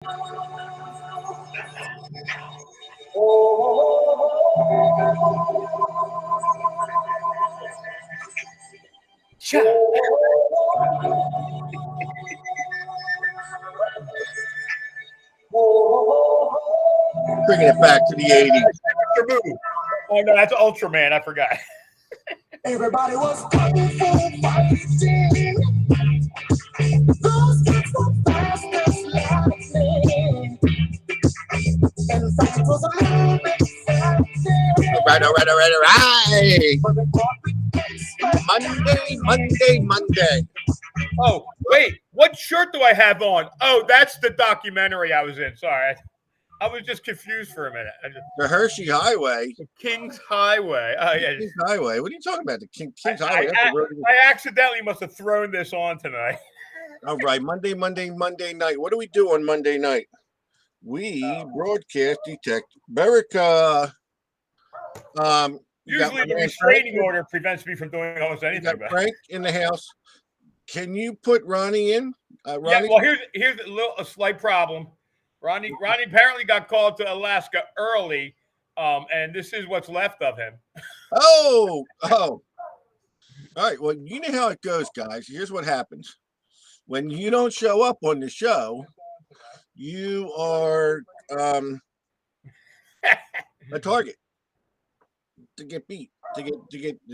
Bringing it back to the 80s. Oh, no, that's Ultraman. I forgot. Everybody was kung fu fighting. Those kids were fast as lightning. In fact, it was a little bit frightening. All right. Monday. Oh, wait. What shirt do I have on? Oh, that's the documentary I was in. Sorry. I was just confused for a minute. The Hershey Highway. The King's Highway. Oh, yeah. King's Highway. What are you talking about? The King's Highway. I accidentally must have thrown this on tonight. All right. Monday night. What do we do on Monday night? We broadcast detect Berica. Usually the restraining order prevents me from doing almost anything. You got Frank in the house. Can you put Ronnie in? Yeah, well, here's a slight problem. Ronnie apparently got called to Alaska early, and this is what's left of him. Oh. All right. Well, you know how it goes, guys. Here's what happens. When you don't show up on the show, you are a target to get beat.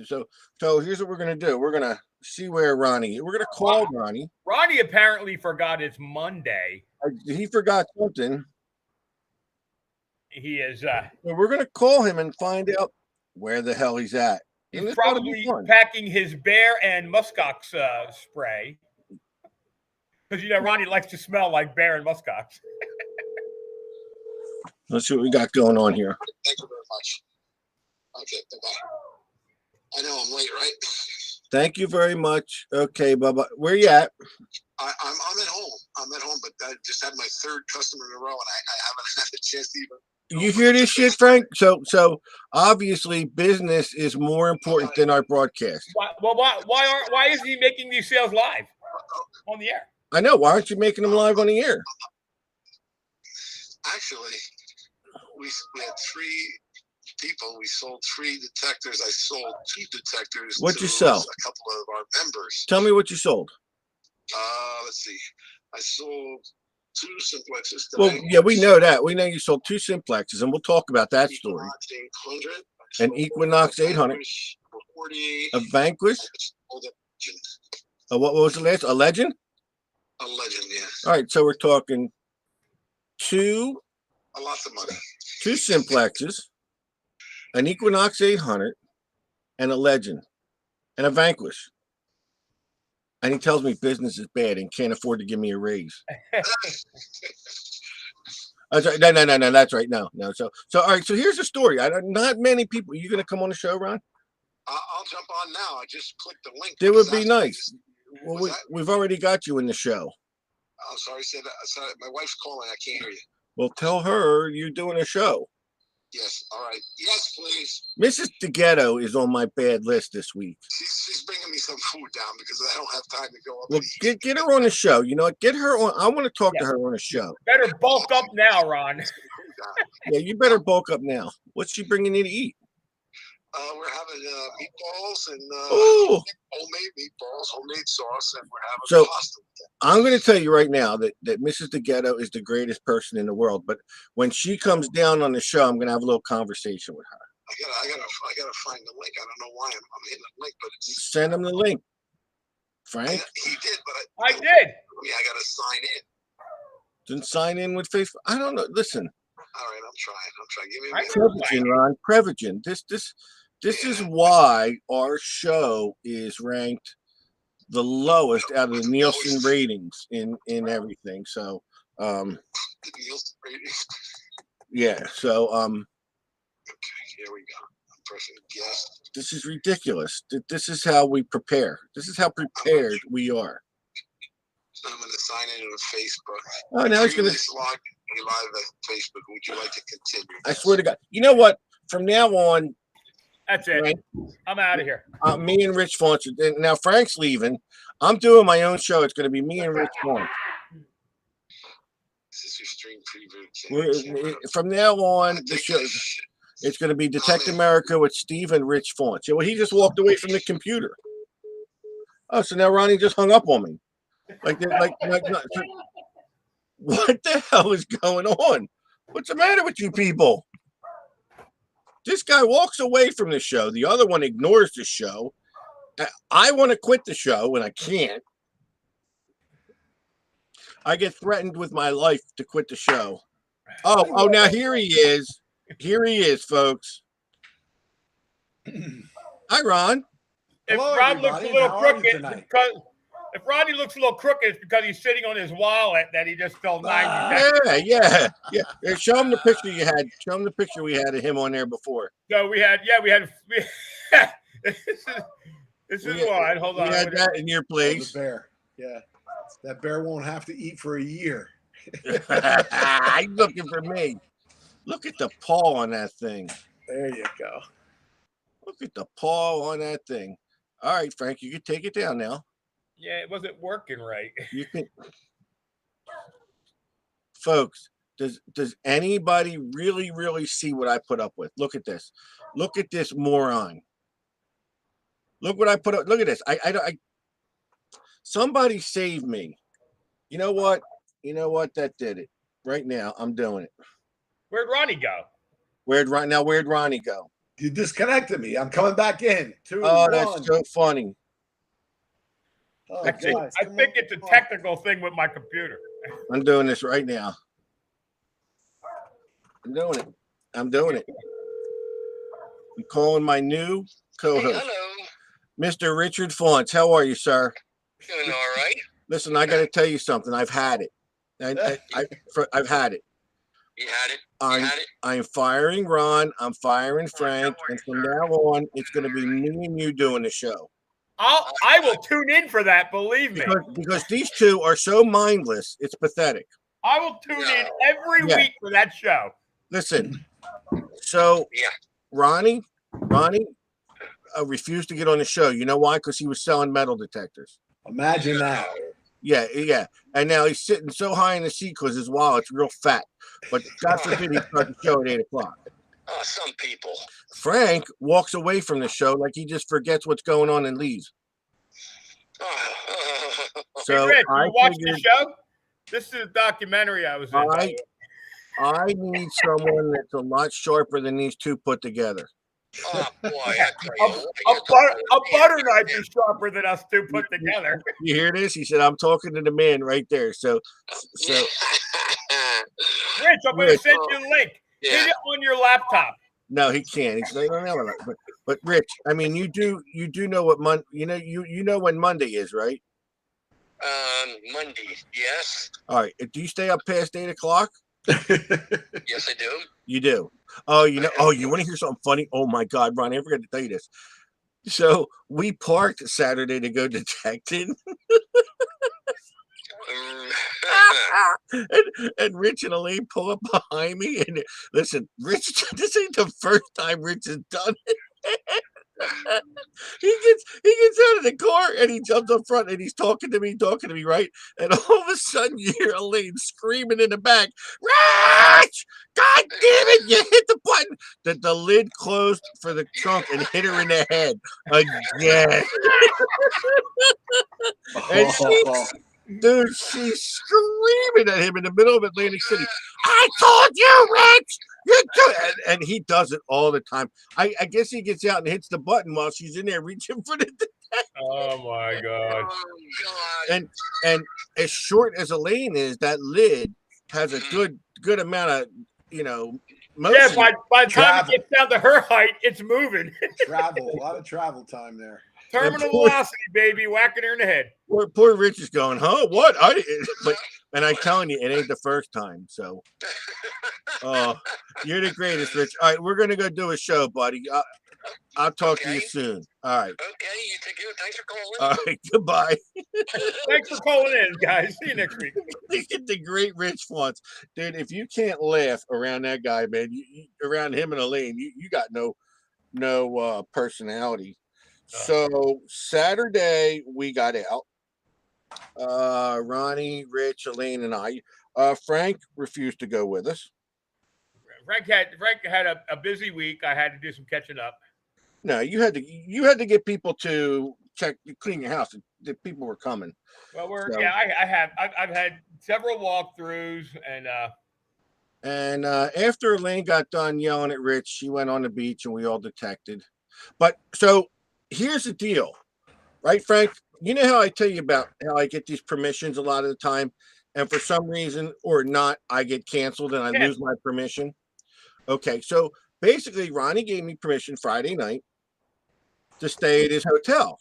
So here's what we're gonna do. We're gonna see where Ronnie. We're gonna call Ronnie. Ronnie apparently forgot it's Monday. He forgot something. He is. So we're gonna call him and find out where the hell he's at. He's probably packing his bear and muskox spray because Ronnie likes to smell like bear and muskox. Let's see what we got going on here. Thank you very much. Okay, bye-bye. I know I'm late, right? Thank you very much. Okay, bye-bye. Where you at? I'm at home. But I just had my third customer in a row, and I haven't had a chance to even. You hear this shit, Frank? So obviously business is more important than our broadcast. Why isn't he making these sales live on the air? I know. Why aren't you making them live on the air? Actually, we had 3 people. We sold 3 detectors. I sold 2 detectors. What'd you sell? A couple of our members. Tell me what you sold. Let's see. I sold 2 simplexes today. Well, yeah, we know that. We know you sold 2 simplexes, and we'll talk about that story. An Equinox 800. A Vanquish. What was the last? A Legend? A Legend, yeah. All right, so we're talking 2. A lot of money. 2 simplexes, an Equinox 800, and a Legend, and a Vanquish. And he tells me business is bad and can't afford to give me a raise. That's right. No. That's right. No. So all right. So here's the story. Not many people. Are you going to come on the show, Ron? I'll jump on now. I just clicked the link. It would be nice. Well, we've already got you in the show. Oh, sorry. Sorry. My wife's calling. I can't hear you. Well, tell her you're doing a show. Yes. All right. Yes, please. Mrs. DeGhetto is on my bad list this week. She's bringing me some food down because I don't have time to go up. Well, get her on the show. You know, get her on. I want to talk to her on a show. Better bulk up now, Ron. Yeah, you better bulk up now. What's she bringing you to eat? We're having meatballs and homemade meatballs, homemade sauce, and we're having pasta. I'm going to tell you right now that Mrs. DeGhetto is the greatest person in the world. But when she comes down on the show, I'm going to have a little conversation with her. I gotta find the link. I don't know why I'm hitting the link, but it's send him the link, Frank. He did, but I did. I gotta sign in. Didn't sign in with Facebook. I don't know. Listen. All right, I'm trying. Give me a minute. Prevagen, Ron. Prevagen. This is why our show is ranked the lowest out of the Nielsen ratings in everything. So, the Nielsen ratings. Yeah. So, okay, here we go. I'm pressing yes. This is ridiculous. This is how we prepare. This is how prepared we are. So I'm going to sign in on Facebook. Oh, now he's going to log live at Facebook. Would you like to continue? I swear to God. You know what? From now on. That's it. Right? I'm out of here. Me and Rich Faunch. Now Frank's leaving. I'm doing my own show. It's going to be me and Rich Faunch. Sister String From now on, the show it's going to be Detect America with Steve and Rich Fonts. Yeah, well, he just walked away from the computer. Oh, so now Ronnie just hung up on me. Like what the hell is going on? What's the matter with you people? This guy walks away from the show. The other one ignores the show. I want to quit the show, and I can't. I get threatened with my life to quit the show. Oh, now here he is. Here he is, folks. Hi, Ron. If Hello, Ron looks a everybody. little How are you crooked, tonight? because if Rodney looks a little crooked, it's because he's sitting on his wallet that he just stole 90 Yeah. Show him the picture you had. Show him the picture we had of him on there before. So we had this is one. Hold on. We had that in your Oh, place. the bear. Yeah. That bear won't have to eat for a year. He's looking for me. Look at the paw on that thing. There you go. Look at the paw on that thing. All right, Frank, you can take it down now. Yeah, it wasn't working right. You can, folks. Does anybody really see what I put up with? Look at this. Look at this moron. Look what I put up. Look at this. I somebody save me. You know what? That did it. Right now, I'm doing it. Where'd Ronnie go? Where'd Ronnie go? You disconnected me. I'm coming back in. 2, Oh, 1. that's so funny. Oh, I think guys, come it's on. a technical thing with my computer. I'm doing this right now. I'm doing it. I'm calling my new co-host, hello. Mr. Richard Fonts. How are you, sir? Doing all right. Listen, I got to tell you something. I've had it. I've had it. You had it. I'm firing Ron. I'm firing Frank, and from now on, it's going to be me and you doing the show. I will tune in for that. Believe me, Because these two are so mindless. It's pathetic. I will tune in every week for that show. Listen. So, Yeah. Ronnie refused to get on the show. You know why? Because he was selling metal detectors. Imagine that. Yeah. And now he's sitting so high in the seat because his wallet's real fat. But God forbid he start the show at 8 o'clock. Oh, some people. Frank walks away from the show like he just forgets what's going on and leaves. So Hey, Rich, I you watch figured the show? This is a documentary I was in. I need someone that's a lot sharper than these two put together. Oh boy, I tell you, A butter knife is sharper than us two put together. You hear this? He said, "I'm talking to the man right there." So Rich, I'm going to send you the link. Yeah. Hit it on your laptop. no, he can't. He's like, no. But Rich, I mean, you do know what you know when Monday is, right? Monday, yes. All right. Do you stay up past 8 o'clock? Yes, I do. You do. Oh, you want to hear something funny? Oh my God, Ronnie, I forgot to tell you this. So we parked Saturday to go detecting. and Rich and Elaine pull up behind me. And listen, Rich, this ain't the first time Rich has done it. he gets out of the car and he jumps up front and he's talking to me, right? And all of a sudden you hear Elaine screaming in the back, "Rich! God damn it! You hit the button!" The lid closed for the trunk and hit her in the head again. And she's screaming at him in the middle of Atlantic City. "I told you, Rich! You do it!" And he does it all the time. I guess he gets out and hits the button while she's in there reaching for the Oh my God. Oh God. and as short as Elaine is, that lid has a good amount of motion. Yeah, by the time Travel. it gets down to her height, it's moving. Travel. A lot of travel time there. Terminal velocity, baby, whacking her in the head. Poor Rich is going, huh? What? And I'm telling you, it ain't the first time. So, you're the greatest, Rich. All right, we're gonna go do a show, buddy. I'll talk to you soon. All right. Okay, you take care. Thanks for calling. All right. Goodbye. Thanks for calling in, guys. See you next week. Look at the great Rich Fonts, dude. If you can't laugh around that guy, man, around him and Elaine, you got no personality. So Saturday we got out. Ronnie, Rich, Elaine, and I. Frank refused to go with us. Frank had a busy week. I had to do some catching up. No, you had to get people to clean your house. The people were coming. Well, So- I've had several walkthroughs, and after Elaine got done yelling at Rich, she went on the beach and we all detected. But so here's the deal, right, Frank? You know how I tell you about how I get these permissions a lot of the time, and for some reason or not, I get canceled and I Yeah. lose my permission. Okay, so basically, Ronnie gave me permission Friday night to stay at his hotel.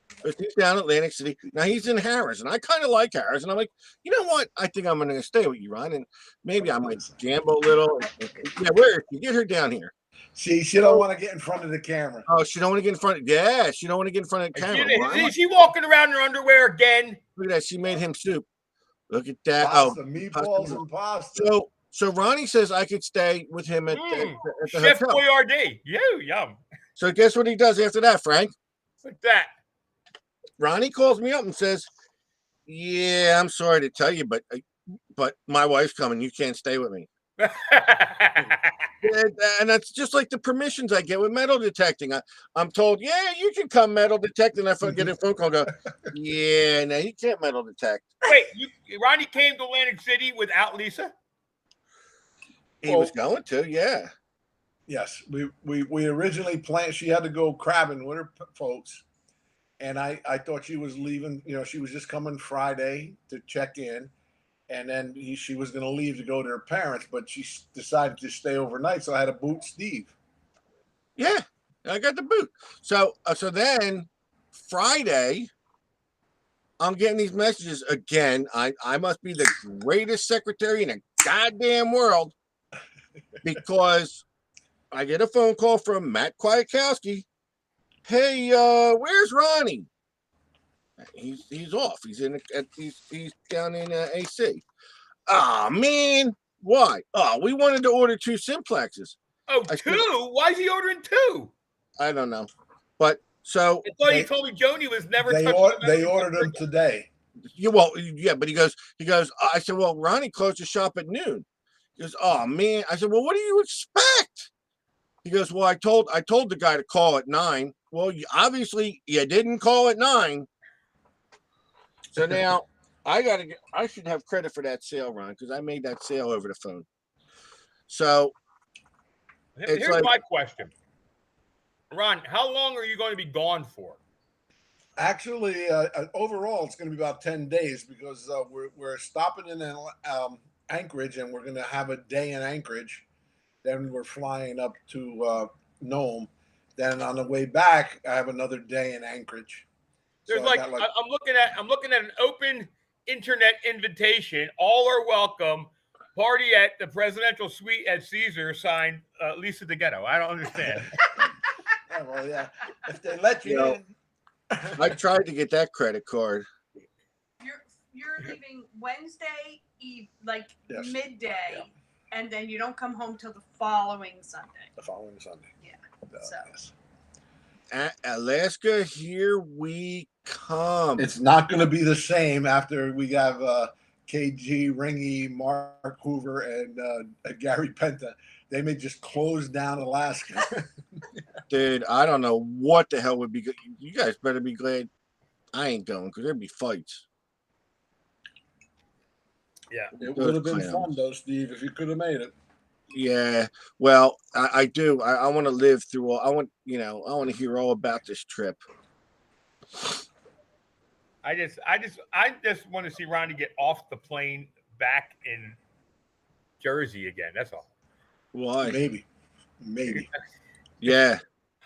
Because he's down in Atlantic City. Now he's in Harris, and I kind of like Harris. And I'm like, you know what? I think I'm going to stay with you, Ron. And maybe I might gamble a little. Yeah, where is she? Get her down here. See, she don't want to get in front of the camera. Oh, she don't want to get in front. Yeah, she don't want to get in front of the camera. is she walking around in her underwear again? Look at that. She made him soup. Look at that. Oh, Pasta, meatballs, and pasta. so Ronnie says I could stay with him at the Chef hotel. Boyardee. Yum. So guess what he does after that, Frank? What's that? Ronnie calls me up and says, "Yeah, I'm sorry to tell you, but my wife's coming. You can't stay with me." And that's just like the permissions I get with metal detecting. I'm told, "Yeah, you can come metal detect," and I get a phone call. Go, "Yeah, no, you can't metal detect." Wait, Ronnie came to Atlantic City without Lisa? He was going to, yeah. Yes, we originally planned. She had to go crabbing with her folks, and I thought she was leaving. You know, she was just coming Friday to check in, and then she was going to leave to go to her parents, but she decided to stay overnight. So I had to boot Steve. Yeah, I got the boot. So then Friday, I'm getting these messages again. I must be the greatest secretary in the goddamn world because I get a phone call from Matt Kwiatkowski. Hey, where's Ronnie? He's off. He's he's down in AC. Oh man, why? Oh, we wanted to order 2 simplexes. Oh, 2? Why is he ordering 2? I don't know, but so I thought you told me Joni was never. They ordered them today. Yeah, but he goes. I said, well, Ronnie closed the shop at noon. He goes, oh man. I said, well, what do you expect? He goes, well, I told the guy to call at 9. Well, obviously you didn't call at 9. So now I should have credit for that sale, Ron, because I made that sale over the phone. So Here's my question, Ron. How long are you going to be gone for? Actually, overall, it's going to be about 10 days because we're stopping in Anchorage, and we're going to have a day in Anchorage. Then we're flying up to Nome. Then on the way back, I have another day in Anchorage. There's So I'm looking at an open internet invitation. All are welcome. Party at the presidential suite at Caesar. Signed Lisa DeGhetto. I don't understand. Yeah, well, yeah. If they let you in. I tried to get that credit card. You're leaving Wednesday eve, Yes. midday, Yeah. and then you don't come home till the following Sunday. The following Sunday. Yeah. So. Yes. Alaska, here we come. It's not going to be the same after we have KG, Ringy, Mark Hoover, and Gary Penta. They may just close down Alaska. Dude, I don't know what the hell would be good. You guys better be glad I ain't going because there'd be fights. Yeah. It would have been fun, though, Steve, if you could have made it. Yeah, well, I do. I want to live through all. I want to hear all about this trip. I just want to see Ronnie get off the plane back in Jersey again. That's all. Why? Maybe. Yeah.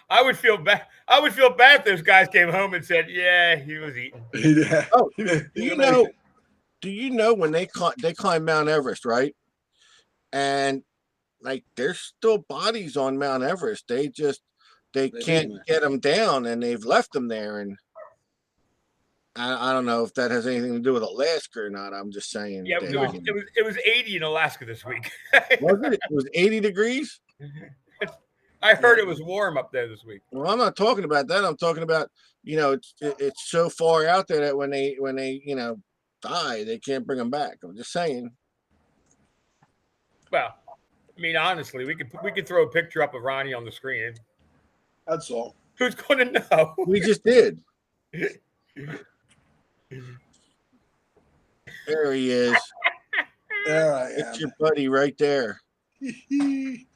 I would feel bad. If those guys came home and said, "Yeah, he was eating." Yeah. Oh, do you know when they climb Mount Everest, right? And like there's still bodies on Mount Everest. They can't get them down, and they've left them there. And I don't know if that has anything to do with Alaska or not. I'm just saying. Yeah, it was 80 in Alaska this week. Was it? It was 80 degrees. I heard it was warm up there this week. Well, I'm not talking about that. I'm talking about it's so far out there that when they die, they can't bring them back. I'm just saying. Well, I mean, honestly, we could throw a picture up of Ronnie on the screen. That's all. Who's going to know? We just did. There he is. There I It's your buddy right there. am.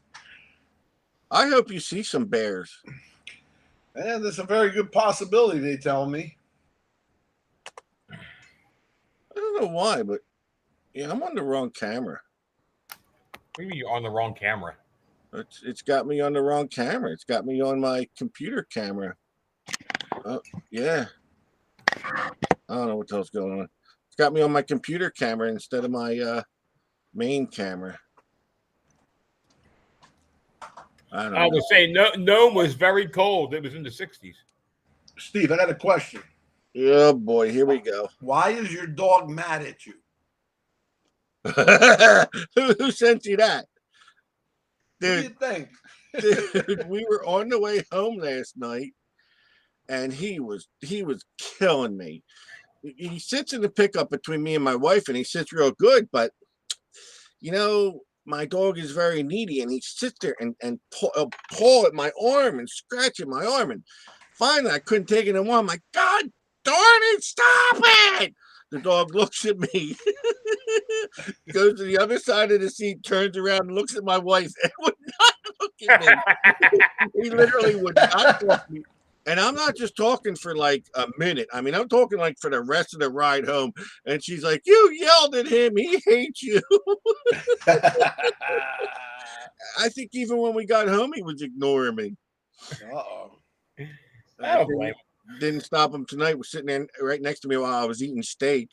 I hope you see some bears. And there's a very good possibility, they tell me. I don't know why, but yeah, I'm on the wrong camera. What do you mean you're on the wrong camera? It's got me on the wrong camera. It's got me on my computer camera. Oh, yeah. I don't know what the hell's going on. It's got me on my computer camera instead of my main camera. I don't I know. was saying Nome was very cold. It was in the 60s. Steve, I got a question. Oh boy, here we go. Why is your dog mad at you? Who sent you that? What do Dude, you think? dude, we were on the way home last night, and he was killing me. He sits in the pickup between me and my wife, and he sits real good, but you know, my dog is very needy, and he sits there and paw at my arm and scratch at my arm, and finally I couldn't take it anymore. I'm like, God darn it, stop it! The dog looks at me, goes to the other side of the seat, turns around and looks at my wife, and would not look at me. He literally would not talk to me. And I'm not just talking for like a minute. I mean, I'm talking like for the rest of the ride home. And she's like, you yelled at him. He hates you. I think even when we got home, he was ignoring me. Uh-oh. I don't blame him. Didn't stop him tonight. Was sitting there right next to me while I was eating steak.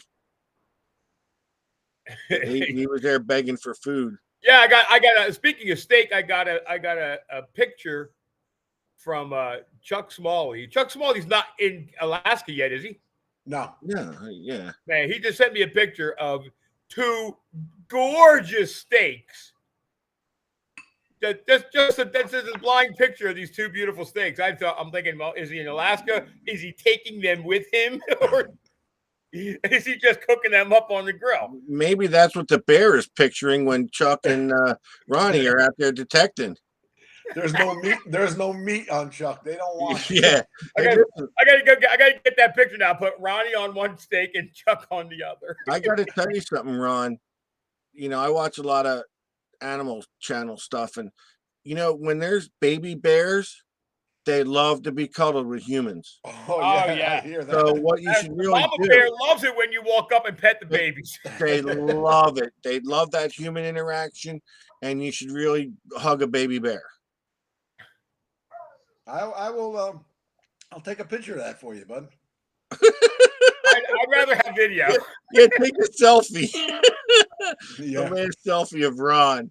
He was there begging for food. Yeah, I got speaking of steak, I got a picture from Chuck Smalley. Chuck Smalley's not in Alaska yet, is he? No. Yeah. Man, he just sent me a picture of 2 gorgeous steaks. That's just a blind picture of these 2 beautiful steaks. I'm thinking, well, is he in Alaska? Is he taking them with him, or is he just cooking them up on the grill? Maybe that's what the bear is picturing when Chuck and Ronnie are out there detecting. There's no meat. There's no meat on Chuck. They don't want it. Yeah. I gotta get that picture now. Put Ronnie on one steak and Chuck on the other. I got to tell you something, Ron. You know, I watch a lot of animal channel stuff, and you know, when there's baby bears, they love to be cuddled with humans. Oh yeah. I hear that. So what you should really Mama do, bear loves it when you walk up and pet the babies. they love it. They love that human interaction, and you should really hug a baby bear. I will. I'll take a picture of that for you, bud. I'd rather have video. Yeah, take a selfie. Yeah. A man selfie of Ron.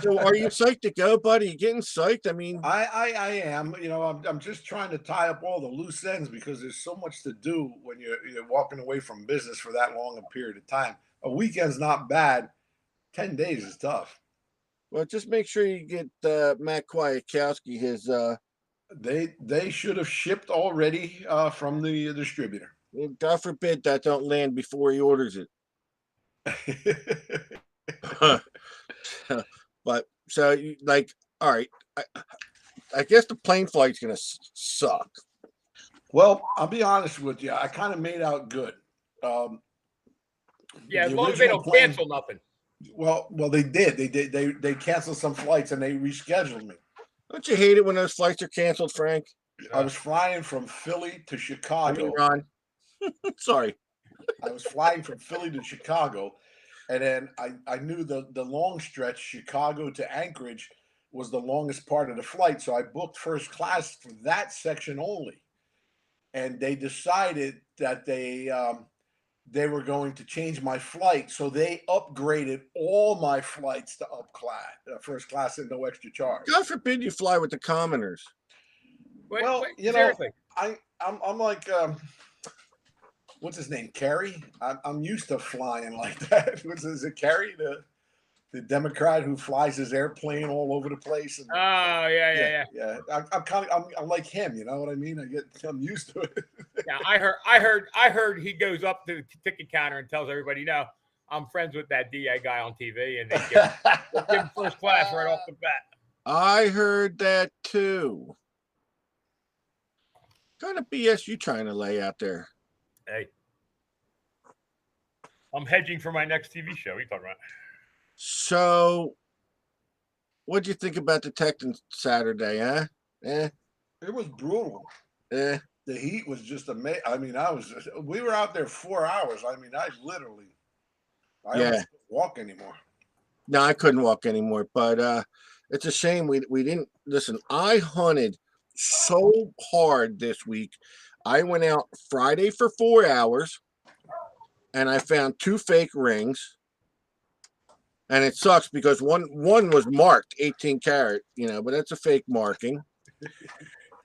So are you psyched to go, buddy? You getting psyched? I mean, I am. You know, I'm just trying to tie up all the loose ends because there's so much to do when you're walking away from business for that long a period of time. A weekend's not bad. 10 days is tough. well, just make sure you get Matt Kwiatkowski his They should have shipped already from the distributor. God forbid that don't land before he orders it. But so like, all right, I guess the plane flight's gonna suck. Well, I'll be honest with you. I kind of made out good. Yeah, as the long as they original don't plan- cancel nothing. Well, they did. They canceled some flights and they rescheduled me. Don't you hate it when those flights are canceled, Frank? I was flying from Philly to I Chicago. mean, Ron. Sorry. I was flying from Philly to Chicago, and then I knew the long stretch, Chicago to Anchorage, was the longest part of the flight. So I booked first class for that section only. And they decided that they were going to change my flight. So they upgraded all my flights to first class at no extra charge. God forbid you fly with the commoners. Well, you know, seriously. I'm like, what's his name? Kerry? I'm used to flying like that. Is it Kerry? the Democrat who flies his airplane all over the place. And, Oh, yeah. I'm kind of I'm like him. You know what I mean? I'm used to it. Yeah, I heard he goes up to the ticket counter and tells everybody, no, I'm friends with that DA guy on TV, and they give him first class right off the bat. I heard that too. What kind of BS you trying to lay out there? Hey, I'm hedging for my next TV show. What are you talking about? So, what'd you think about the Texans Saturday, huh? It was brutal. Eh. The heat was just amazing. I mean, we were out there 4 hours. I mean, I almost couldn't walk anymore. No, I couldn't walk anymore, but it's a shame we didn't listen. I hunted so hard this week. I went out Friday for 4 hours and I found 2 fake rings. And it sucks because one was marked 18 karat, but that's a fake marking.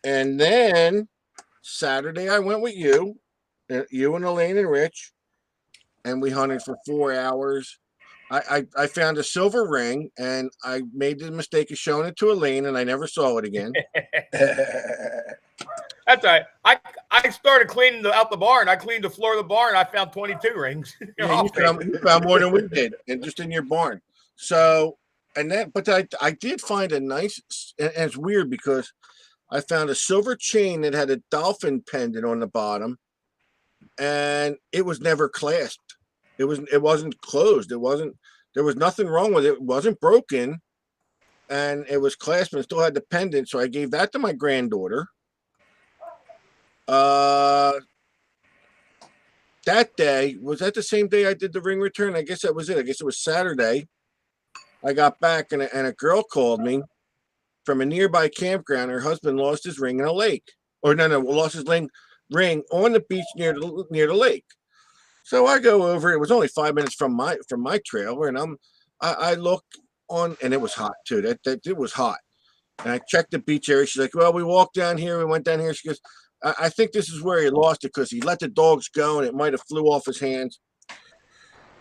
And then Saturday I went with you and Elaine and Rich, and we hunted for 4 hours. I found a silver ring, and I made the mistake of showing it to Elaine, and I never saw it again. That's all right. I started cleaning out the barn. I cleaned the floor of the barn. I found 22 rings. Yeah, you found more than we did, and just in your barn. So, but I did find a nice, and it's weird because I found a silver chain that had a dolphin pendant on the bottom, and it was never clasped. It wasn't closed. There was nothing wrong with it. It wasn't broken, and it was clasped and still had the pendant. So I gave that to my granddaughter. That day, was that the same day I did the ring return? I guess that was it. I guess it was Saturday. I got back and a girl called me from a nearby campground. Her husband lost his ring in a lake. Or no, lost his ring on the beach near the lake. So I go over. It was only 5 minutes from my trailer, and I look on, and it was hot too. That it was hot. And I checked the beach area. She's like, "Well, we walked down here. We went down here." She goes, I think this is where he lost it because he let the dogs go and it might have flew off his hands.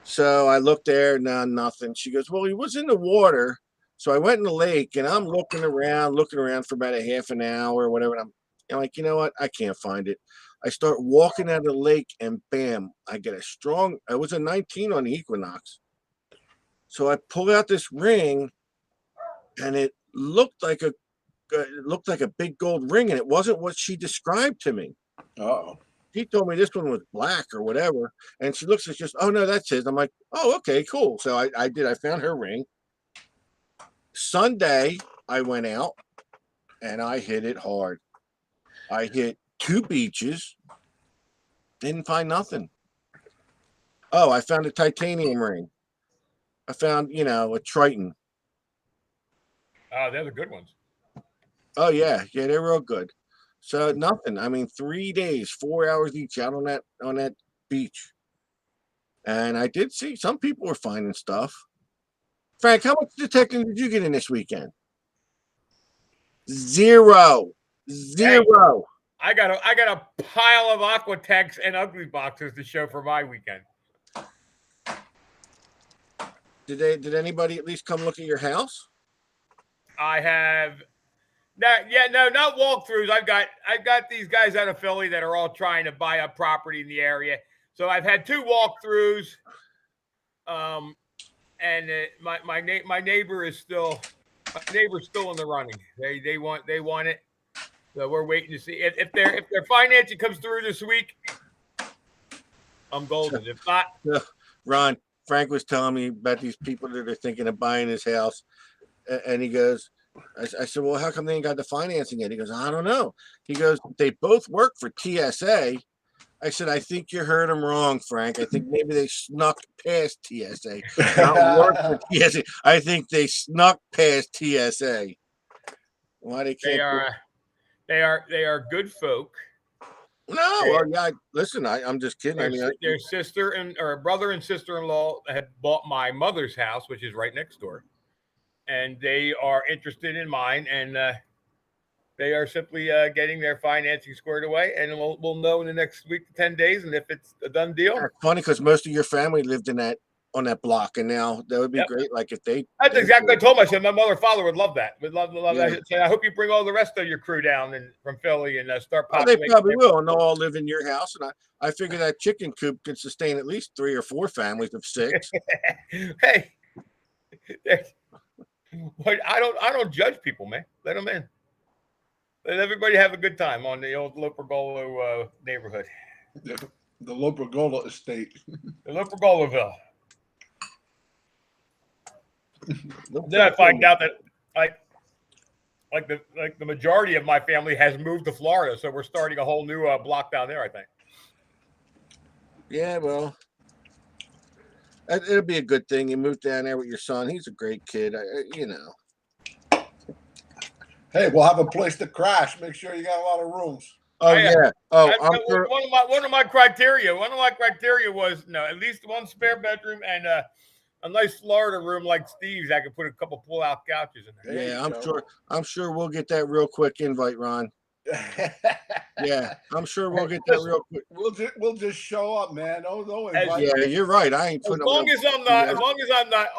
So I looked there, no, nothing. She goes, well, he was in the water. So I went in the lake and I'm looking around for about a half an hour or whatever. And I'm like, you know what? I can't find it. I start walking out of the lake and bam, I get it was a 19 on the Equinox. So I pull out this ring and it looked like a big gold ring, and it wasn't what she described to me. Uh-oh. She told me this one was black or whatever, and she looks at just, oh no, that's his. I'm like, oh, okay, cool. So I found her ring. Sunday, I went out and I hit it hard. I hit 2 beaches, didn't find nothing. Oh, I found a titanium ring. I found, a Triton. Oh, they're the good ones. Oh yeah, they're real good. So nothing. I mean, 3 days, 4 hours each out on that beach, and I did see some people were finding stuff. Frank, how much detecting did you get in this weekend? Zero. Hey, I got a pile of Aquatex and Ugly boxes to show for my weekend. Did anybody at least come look at your house? I have. No, not walkthroughs. I've got these guys out of Philly that are all trying to buy up property in the area. So I've had 2 walkthroughs. And my neighbor is still in the running. They want it. So we're waiting to see if their financing comes through this week. I'm golden. If not, Ron, Frank was telling me about these people that are thinking of buying his house, and he goes, I said, well, how come they ain't got the financing yet? He goes, I don't know. He goes, they both work for TSA. I said, I think you heard him wrong, Frank. I think maybe they snuck past TSA. Not work for TSA. I think they snuck past TSA. Why they can't? They are good folk. No, well, yeah. Listen, I'm just kidding. Their sister or brother and sister-in-law had bought my mother's house, which is right next door. And they are interested in mine, and they are simply getting their financing squared away, and we'll know in the next week to 10 days, and if it's a done deal. It's funny because most of your family lived in that on that block, and now that would be Yep. great. Like if they. That's they exactly. I did- told my son, my mother and father would love that. Would love Yeah. that. So I hope you bring all the rest of your crew down and from Philly and start Oh, they populating. probably will, and they'll all live in your house. And I figure that chicken coop can sustain at least 3 or 4 families of 6. Hey, but I don't judge people, man. Let them in. Let everybody have a good time on the old Lopergolo neighborhood, The Lopergola estate. the Lopergoloville. Then I find out that like the majority of my family has moved to Florida, so we're starting a whole new block down there. I think. Yeah, well, it'll be a good thing. You move down there with your son. He's a great kid. You know. Hey, we'll have a place to crash. Make sure you got a lot of rooms. Oh Yeah. yeah. Oh, I- I'm sure. one of my criteria was at least one spare bedroom and a nice Florida room like Steve's. I could put a couple pull-out couches in there. There Yeah, you go. I'm sure we'll get that real quick invite, Ron. Yeah, I'm sure we'll get that real quick. We'll just show up, man. No As- invite. Yeah, you're right. I ain't As putting up long no- as I'm not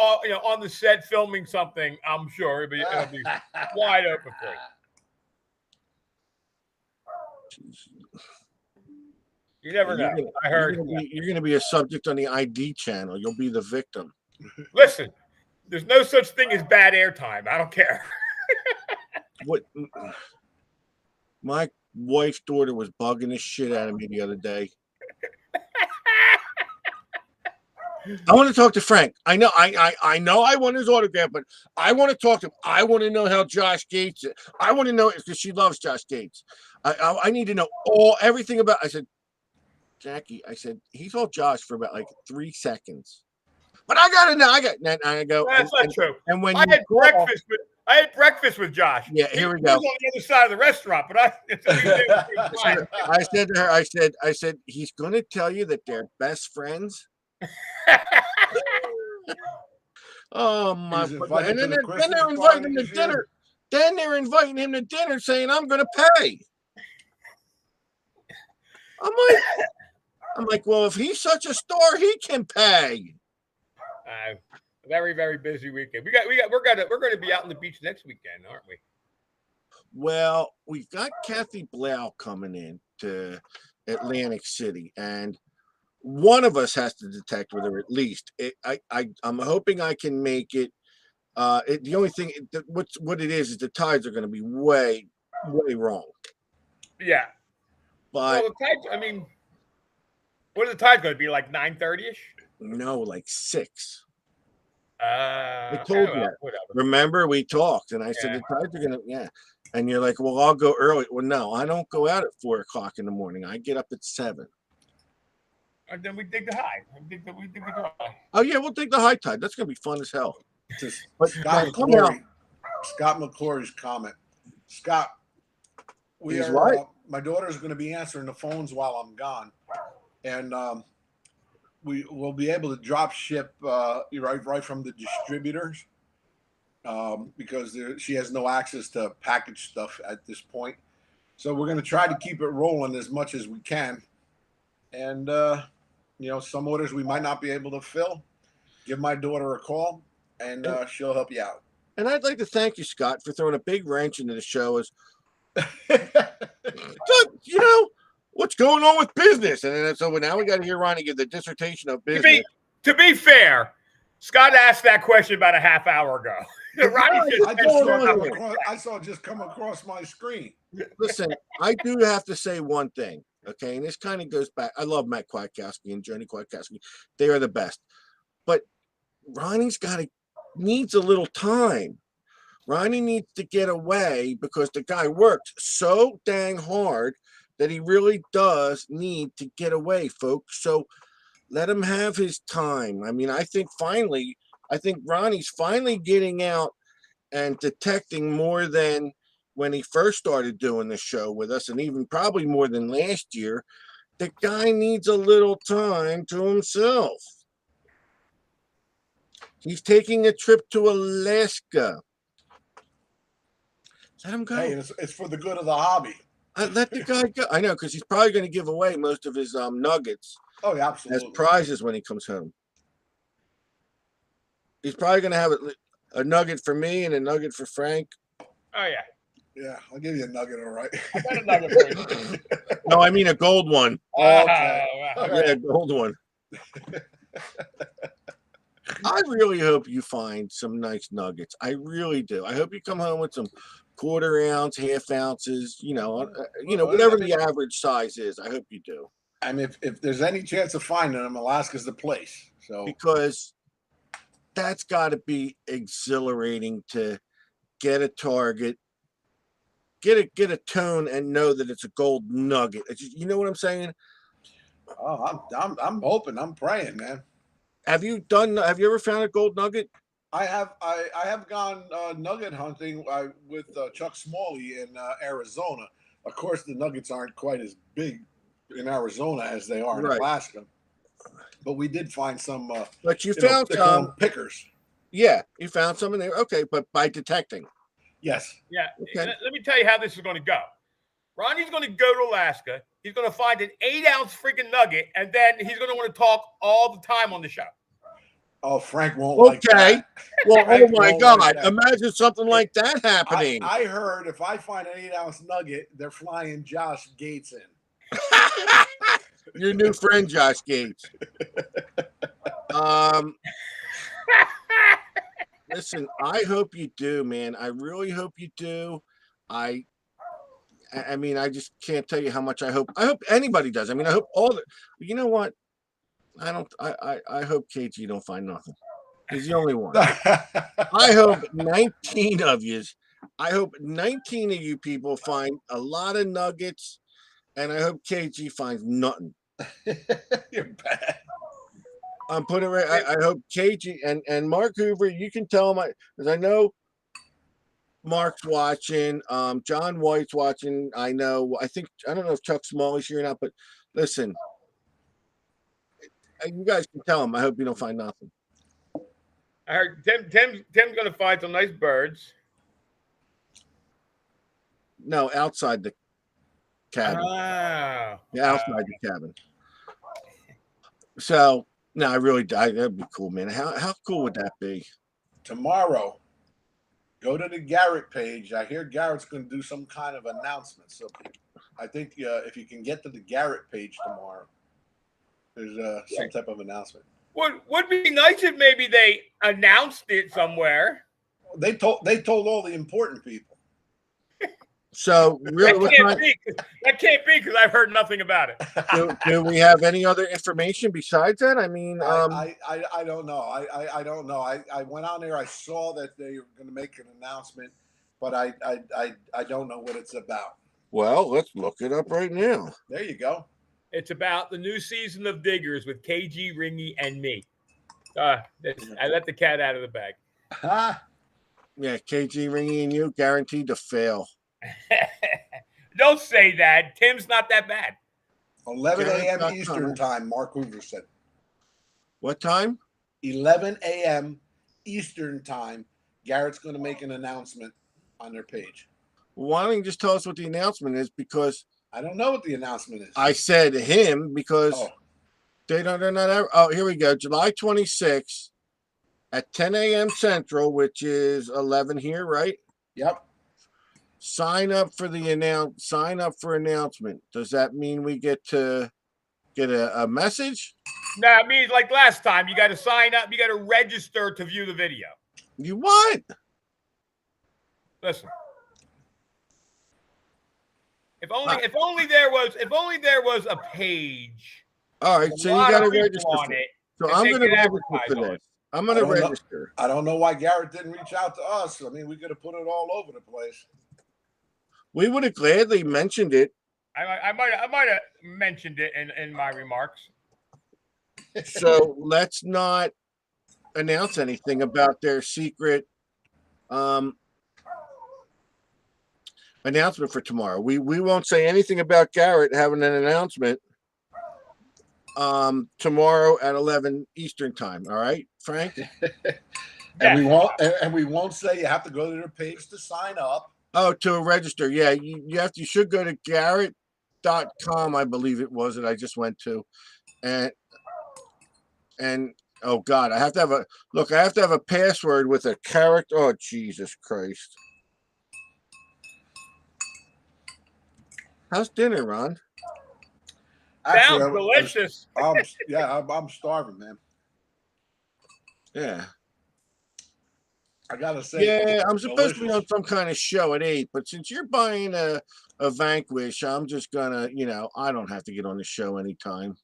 on the set filming something, I'm sure it'll be wide open for you. You never know. I heard. You're gonna be a subject on the ID channel. You'll be the victim. Listen, there's no such thing as bad airtime. I don't care. What? My wife's daughter was bugging the shit out of me the other day. I want to talk to Frank. I know I want his autograph, but I want to talk to him. I want to know how Josh Gates. I want to know because she loves Josh Gates. I need to know everything about. I said, Jackie. I said he's all Josh for about like 3 seconds, but I gotta know. I go. That's not true. And when I you had call- breakfast with Josh. Yeah, here we He go. was on the other side of the restaurant, but I said to her, I said he's gonna tell you that they're best friends. Oh my! He's invited And to then the they're Christmas inviting party him to this year? dinner. Then they're inviting him to dinner, saying, "I'm going to pay." I'm like, well, if he's such a star, he can pay. Very, very busy weekend. We're going to be out on the beach next weekend, aren't we? Well, we've got Kathy Blau coming in to Atlantic City, and one of us has to detect with her at least. I'm hoping I can make it. The only thing, what it is the tides are going to be way, way wrong. Yeah. But Well, the tides. I mean, what are the tides going to be like 9:30ish? no, like 6. I told you that. Whatever. Remember, we talked, and I said Yeah. the tides are going to, yeah. And you're like, well, I'll go early. Well, no, I don't go out at 4 o'clock in the morning. I get up at 7. And then we dig the high. We dig the dry. Oh yeah, we'll take the high tide. That's going to be fun as hell. Just But Scott McClory's comment. Scott, He's right. My daughter's going to be answering the phones while I'm gone, and we will be able to drop ship right from the distributors because she has no access to package stuff at this point. So we're going to try to keep it rolling as much as we can, and some orders we might not be able to fill. Give my daughter a call, and she'll help you out. And I'd like to thank you, Scott, for throwing a big wrench into the show. What's going on with business? And then so now we got to hear Ronnie give the dissertation of business. To be fair, Scott asked that question about a half hour ago. Ronnie just I saw it just come across my screen. Listen, I do have to say one thing, okay? And this kind of goes back. I love Matt Kwiatkowski and Johnny Kwiatkowski. They are the best. But Ronnie's needs a little time. Ronnie needs to get away because the guy works so dang hard that he really does need to get away, folks. So let him have his time. I mean, I think Ronnie's finally getting out and detecting more than when he first started doing the show with us, and even probably more than last year. The guy needs a little time to himself. He's taking a trip to Alaska. Let him go. Hey, it's for the good of the hobby. Let the guy go. I know, because he's probably going to give away most of his nuggets Oh, yeah, as absolutely. prizes when he comes home. He's probably gonna have a nugget for me and a nugget for Frank. Oh yeah, Yeah, I'll give you a nugget, all right. I got a nugget for you. No, I mean a gold one. Okay. Oh, Yeah, a gold one. I really hope you find some nice nuggets. I really do. I hope you come home with some quarter ounce, half ounces. Whatever the average size is. I hope you do, I mean, if there's any chance of finding them, Alaska's the place. So because that's got to be exhilarating to get a target, get a tone, and know that it's a gold nugget. You know what I'm saying? I'm hoping, I'm praying, man. Have you ever found a gold nugget? I have gone nugget hunting with Chuck Smalley in Arizona. Of course, the nuggets aren't quite as big in Arizona as they are in Right. Alaska, but we did find some. But you found they call some. them pickers. Yeah, you found some in there. Okay, but by detecting. Yes. yeah. Okay. Let me tell you how this is going to go. Ronnie's going to go to Alaska. He's going to find an 8-ounce freaking nugget, and then he's going to want to talk all the time on the show. Oh, Frank won't like Okay. that. Well, oh Frank my won't God! like that. Imagine something like that happening. I heard if I find an 8-ounce nugget, they're flying Josh Gates in. Your new friend, Josh Gates. Listen, I hope you do, man. I really hope you do. I mean, I just can't tell you how much I hope. I hope anybody does. I mean, I hope all the. You know what? I don't. I hope KG don't find nothing. He's the only one. I hope 19 of yous. I hope 19 of you people find a lot of nuggets, and I hope KG finds nothing. You're bad. I'm putting it right. I hope KG and Mark Hoover. You can tell him because I know Mark's watching. John White's watching. I know. I don't know if Chuck Smalley's here or not, but listen, you guys can tell him. I hope you don't find nothing. I heard Tim's going to find some nice birds. No, outside the cabin. Oh. Yeah, outside the cabin. So no, that'd be cool, man. How cool would that be? Tomorrow, go to the Garrett page. I hear Garrett's going to do some kind of announcement. So I think if you can get to the Garrett page tomorrow, there's some type of announcement. Would be nice if maybe they announced it somewhere. They told all the important people. So really, That can't be because I've heard nothing about it. do we have any other information besides that? I mean, I don't know. I don't know. I went on there. I saw that they were going to make an announcement, but I don't know what it's about. well, let's look it up right now. There you go. It's about the new season of Diggers with KG, Ringy, and me. I let the cat out of the bag. Yeah, KG Ringy and you guaranteed to fail. Don't say that. Tim's not that bad. 11 a.m. Garrett's.com. Eastern time, Mark Hoover said. What time? 11 a.m. Eastern time. Garrett's going to make an announcement on their page. Why don't you just tell us what the announcement is? Because I don't know what the announcement is. I said him because they're not. Oh, here we go. July 26th at 10 a.m. Central, which is 11 here, right? Yep. Sign up for announcement. Does that mean we get to get a message? No, it means like last time, you got to sign up. You got to register to view the video. You what? Listen. If only there was a page. All right, A so you lot got to of people register. on it. So and I'm they going to can register advertise for on this. it. I'm going to I don't know. register. I don't know why Garrett didn't reach out to us. I mean, we could have put it all over the place. We would have gladly mentioned it. I might have mentioned it in my remarks. So let's not announce anything about their secret announcement for tomorrow. We won't say anything about Garrett having an announcement tomorrow at 11 Eastern time. All right, Frank? And we won't say you have to go to their page to sign up. Oh, to register. Yeah, you should go to Garrett.com, I believe it was that I just went to. And Oh God, I have to have a look. I have to have a password with a character. Oh Jesus Christ! How's dinner, Ron? Actually, Sounds delicious. I'm starving, man. Yeah, I gotta say, yeah. I'm supposed to be on delicious. some kind of show at 8, but since you're buying a Vanquish, I'm just gonna, I don't have to get on the show anytime.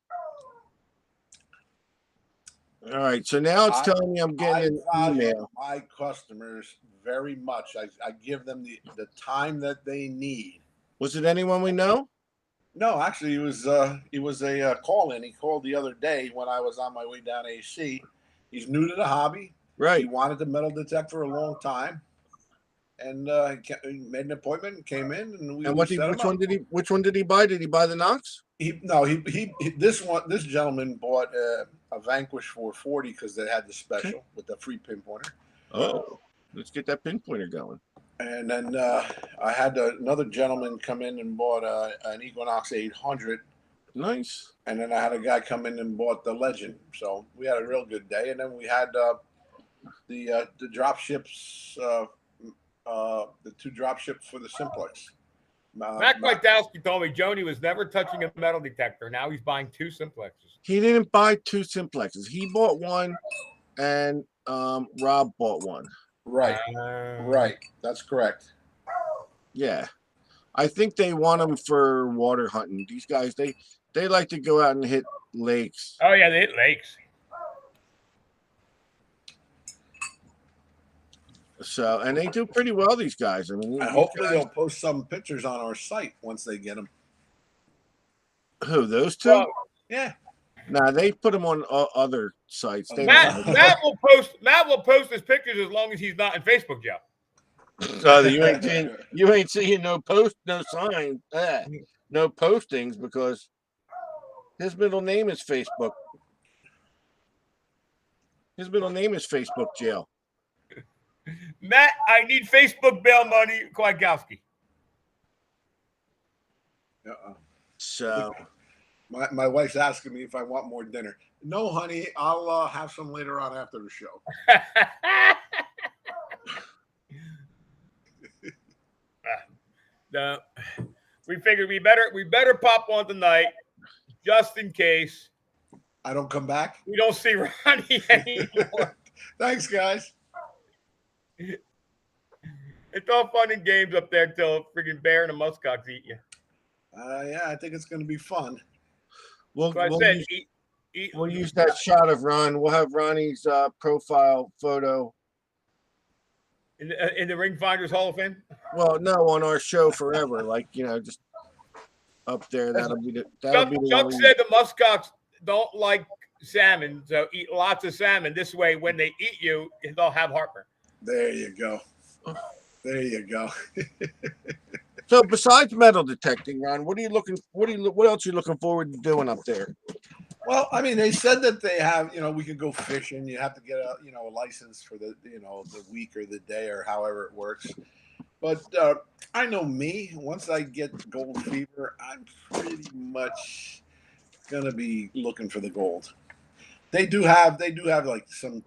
All right, so now it's I- telling me I'm I getting an value email. my customers very much. I give them the time that they need. Was it anyone we know? No, actually, he was a call in. He called the other day when I was on my way down AC. He's new to the hobby. He Right. wanted the metal detect for a long time, and he made an appointment and came in, and we And which set him up. one did he? Which one did he buy? Did he buy the Knox? This gentleman bought a Vanquish 440 because they had the special with the free pinpointer. Oh, let's get that pinpointer going. And then I had another gentleman come in and bought an Equinox 800. Nice. And then I had a guy come in and bought the Legend. So we had a real good day. And then we had the drop ships, the 2 drop ships for the Simplex. Mac Witowski told me Joni was never touching a metal detector. Now he's buying 2 Simplexes. He didn't buy 2 Simplexes. He bought one, and Rob bought one. Right. Right. That's correct. Yeah, I think they want them for water hunting. These guys, they like to go out and hit lakes. Oh yeah, they hit lakes. So, and they do pretty well. These guys. I mean, Hopefully they'll post some pictures on our site once they get them. Who, those 2? Well, Yeah. Nah, they put them on other sites. They Matt will post his pictures as long as he's not in Facebook jail. You ain't seeing no sign, no postings because his middle name is Facebook. His middle name is Facebook jail. Matt, I need Facebook bail money, Kwiatkowski. So My wife's asking me if I want more dinner. No, honey, I'll have some later on after the show. No, we figured we better pop on tonight just in case I don't come back. we don't see Ronnie anymore. Thanks, guys. It's all fun and games up there until a freaking bear and a muskox eat you. Yeah, I think it's going to be fun. we'll So I said, use, we'll use that shot of Ron. We'll have Ronnie's profile photo. in the Ring Finders Hall of Fame. Well, no, on our show forever. Like, just up there. That'll be the Chuck one. said the muskox don't like salmon, so eat lots of salmon. This way, when they eat you, they'll have heartburn. There you go. There you go. So besides metal detecting, Ron, what else are you looking forward to doing up there? Well, I mean, they said that they have, we could go fishing. You have to get a license for the week or the day or however it works. But I know me, once I get gold fever, I'm pretty much going to be looking for the gold. They do have like some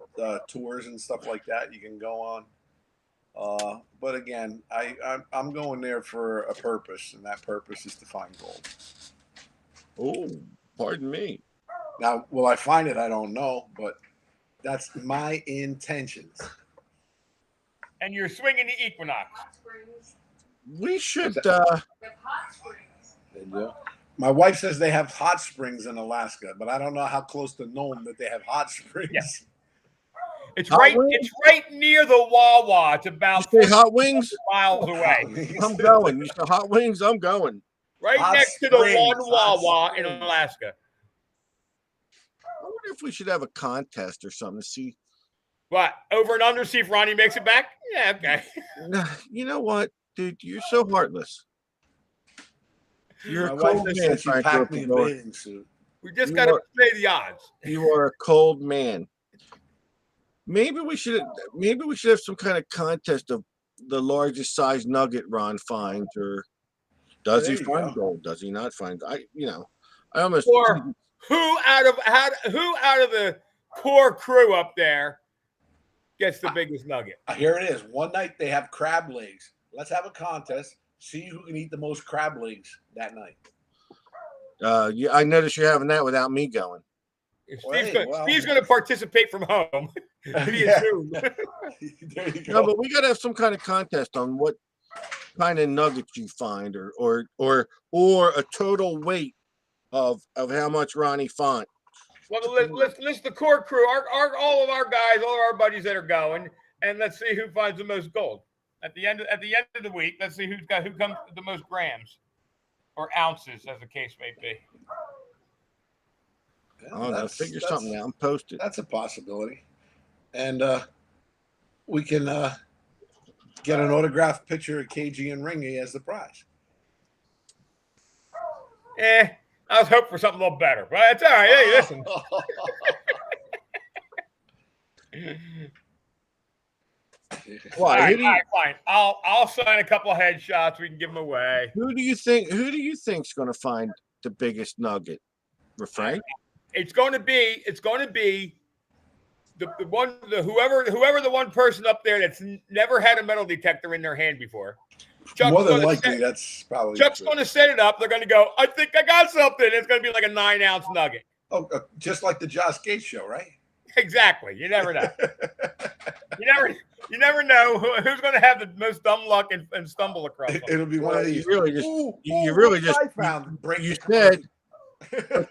tours and stuff like that you can go on. But again, I'm going there for a purpose, and that purpose is to find gold. Oh, pardon me. Now, will I find it? I don't know, but that's my intentions. And you're swinging the Equinox. We should. They do. My wife says they have hot springs in Alaska, but I don't know how close to Nome that they have hot springs. Yeah. It's Hot right. wings? It's right near the Wawa. It's about You say hot wings? miles away. I'm going. You say hot wings? I'm going. Right Hot next to the springs, one hot Wawa in springs. Alaska. I wonder if we should have a contest or something to see. What? Over and under, see if Ronnie makes it back? Yeah, okay. Nah, you know what, dude? You're so heartless. You're My a wife cold just man, said she Frank packed me a Gryffindor. bathing suit. We just You got to are- play the odds. You are a cold man. Maybe we should have some kind of contest of the largest size nugget Ron finds, or does he There you find go. gold? Does he not find? I almost Or who out of the core crew up there gets the biggest nugget. Here it is. One night they have crab legs. Let's have a contest. See who can eat the most crab legs that night. Yeah, I noticed you're having that without me going. Steve's going to participate from home. Yeah. Zoom. There you No, go. but we got to have some kind of contest on what kind of nuggets you find, or a total weight of how much Ronnie Font. Well, let's the core crew, all of our guys, all of our buddies that are going, and let's see who finds the most gold at the end of the week. Let's see who comes the most grams or ounces, as the case may be. I don't know. Figure something out and post it. That's a possibility. And we can get an autographed picture of KG and Ringy as the prize. I was hoping for something a little better, but it's all right. Hey, listen. Why? All right, fine. I'll sign a couple of headshots. We can give them away. Who do you think's going to find the biggest nugget? Refrain? It's going to be whoever the one person up there that's never had a metal detector in their hand before. More than likely, that's probably Chuck's true. going to set it up. They're going to go, I think I got something. It's going to be like a 9-ounce nugget. Oh, just like the Josh Gates show, right? Exactly. You never know. You never know who's going to have the most dumb luck and stumble across something. It'll be one of these. You really just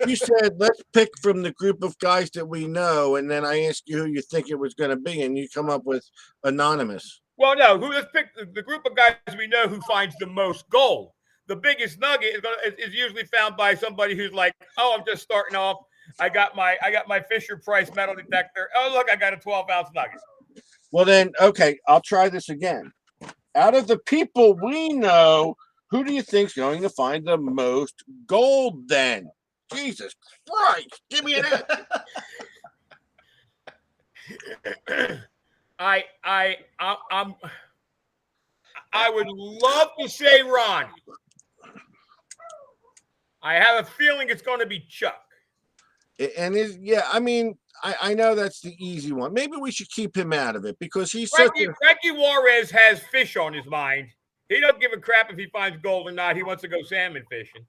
you said let's pick from the group of guys that we know, and then I asked you who you think it was going to be, and you come up with anonymous. Well, no. Let's pick the group of guys we know who finds the most gold. The biggest nugget is usually found by somebody who's like, "Oh, I'm just starting off. I got my Fisher Price metal detector. Oh, look, I got a 12-ounce nugget." Well, then, okay, I'll try this again. Out of the people we know, who do you think's going to find the most gold? Then, Jesus Christ, give me an answer. I would love to say Ronnie. I have a feeling it's going to be Chuck. And I mean, I know that's the easy one. Maybe we should keep him out of it because he's Frankie Juarez has fish on his mind. He doesn't give a crap if he finds gold or not. He wants to go salmon fishing.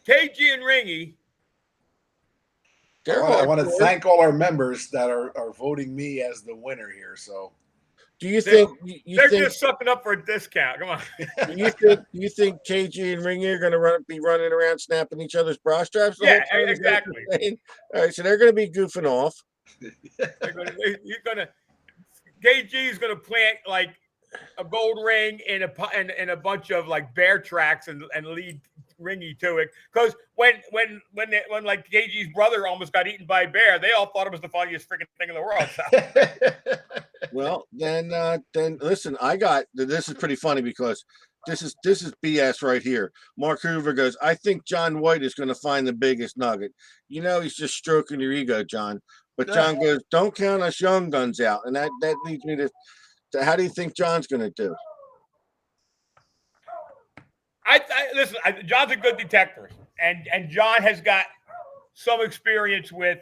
KG and Ringy. I want to thank all our members that are voting me as the winner here. So, do you think they're just sucking up for a discount? Come on. Do you think KG and Ringy are going to be running around snapping each other's bra straps? Yeah, exactly. All right, so they're going to be goofing off. KG is going to plant like a gold ring and a bunch of like bear tracks and lead Ringy to it, because when like KG's brother almost got eaten by a bear, they all thought it was the funniest freaking thing in the world. So. Well, then listen, this is pretty funny because this is BS right here. Mark Hoover goes, I think John White is going to find the biggest nugget. You know, he's just stroking your ego, John. But John goes, don't count us young guns out, and that leads me to how do you think John's going to do? Listen. John's a good detector, and John has got some experience with.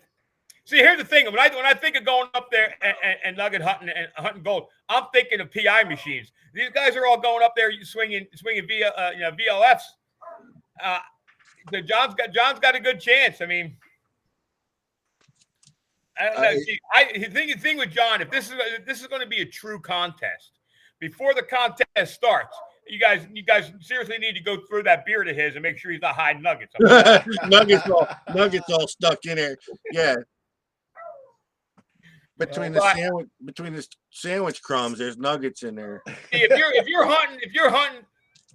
See, here's the thing: when I think of going up there and nugget hunting and hunting gold, I'm thinking of PI machines. These guys are all going up there swinging via VLFs. So John's got a good chance. I mean, I don't know. The thing with John, if this is going to be a true contest, before the contest starts. You guys seriously need to go through that beard of his and make sure he's not hiding nuggets. nuggets all stuck in there. Yeah. Between the sandwich crumbs, there's nuggets in there. If you're hunting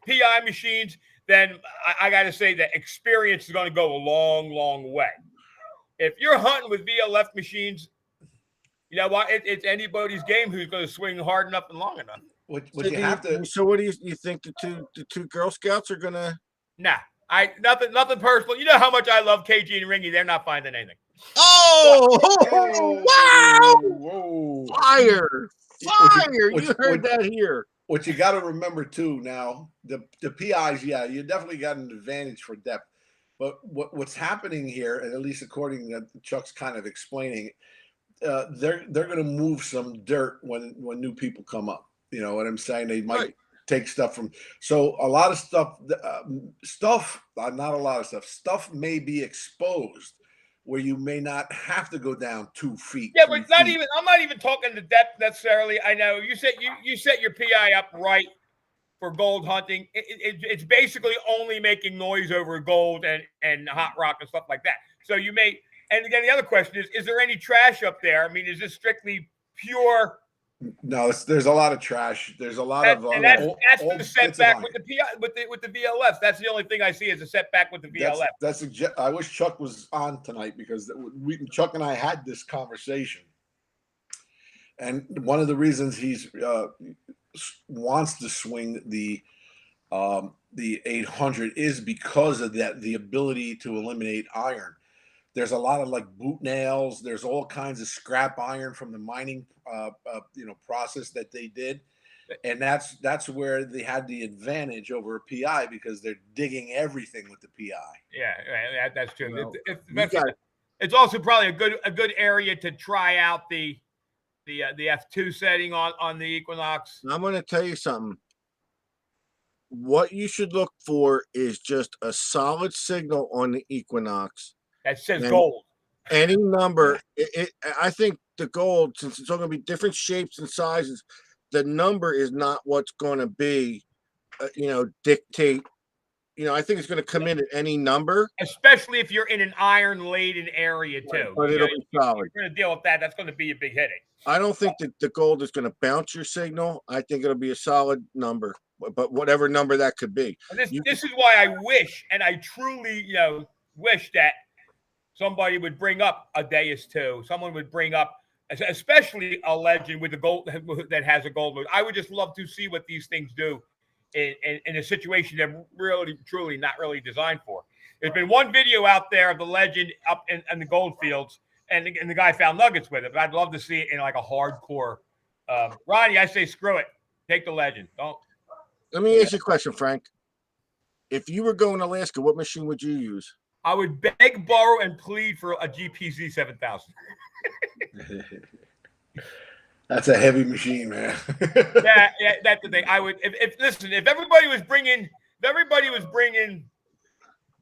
PI machines, then I got to say that experience is going to go a long, long way. If you're hunting with VLF machines, you know what? It's anybody's game who's going to swing hard enough and long enough. So what do you think the two Girl Scouts are gonna? Nah, nothing personal. You know how much I love KG and Ringy. They're not finding anything. Oh, wow! Whoa. Fire! You heard that here. What you got to remember too now, the PIs, yeah, you definitely got an advantage for depth. But what's happening here, and at least according to Chuck's kind of explaining, they're going to move some dirt when new people come up. You know what I'm saying? They might Right. take stuff from. So a lot of stuff, not a lot of stuff. Stuff may be exposed where you may not have to go down 2 feet. Yeah, 3 but not feet. even. I'm not even talking the depth necessarily. I know you set you set your PI up right for gold hunting. It's basically only making noise over gold and hot rock and stuff like that. So you may. And again, the other question is there any trash up there? I mean, is this strictly pure? No, there's a lot of trash. There's a lot And of that's old the bits of setback iron. with the PI with the VLF. That's the only thing I see as a setback with the VLF. I wish Chuck was on tonight because Chuck and I had this conversation, and one of the reasons he's wants to swing the 800 is because of the ability to eliminate iron. There's a lot of like boot nails. There's all kinds of scrap iron from the mining process that they did. And that's where they had the advantage over a PI because they're digging everything with the PI. Yeah, that's true. Well, It's it's also probably a good area to try out the F2 setting on the Equinox. I'm going to tell you something. What you should look for is just a solid signal on the Equinox. That says And- gold. Any number, I think the gold, since it's all going to be different shapes and sizes, the number is not what's going to be, dictate. I think it's going to come in at any number, Especially if you're in an iron laden area too. but it'll be solid. You're going to deal with that. That's going to be a big headache. I don't think that the gold is going to bounce your signal. I think it'll be a solid number, but whatever number that could be. And this is why I wish, and I truly, wish that somebody would bring up a Deus 2. Someone would bring up, especially a Legend with a gold that has a gold mode. I would just love to see what these things do in a situation they're really, truly not really designed for. There's been one video out there of the Legend up in the gold fields, and the guy found nuggets with it. But I'd love to see it in like a hardcore. Ronnie, I say screw it. Take the Legend. Don't. Let me ask you a question, Frank. If you were going to Alaska, what machine would you use? I would beg, borrow, and plead for a GPZ 7000. That's a heavy machine, man. yeah, that's the thing. I would if everybody was bringing, everybody was going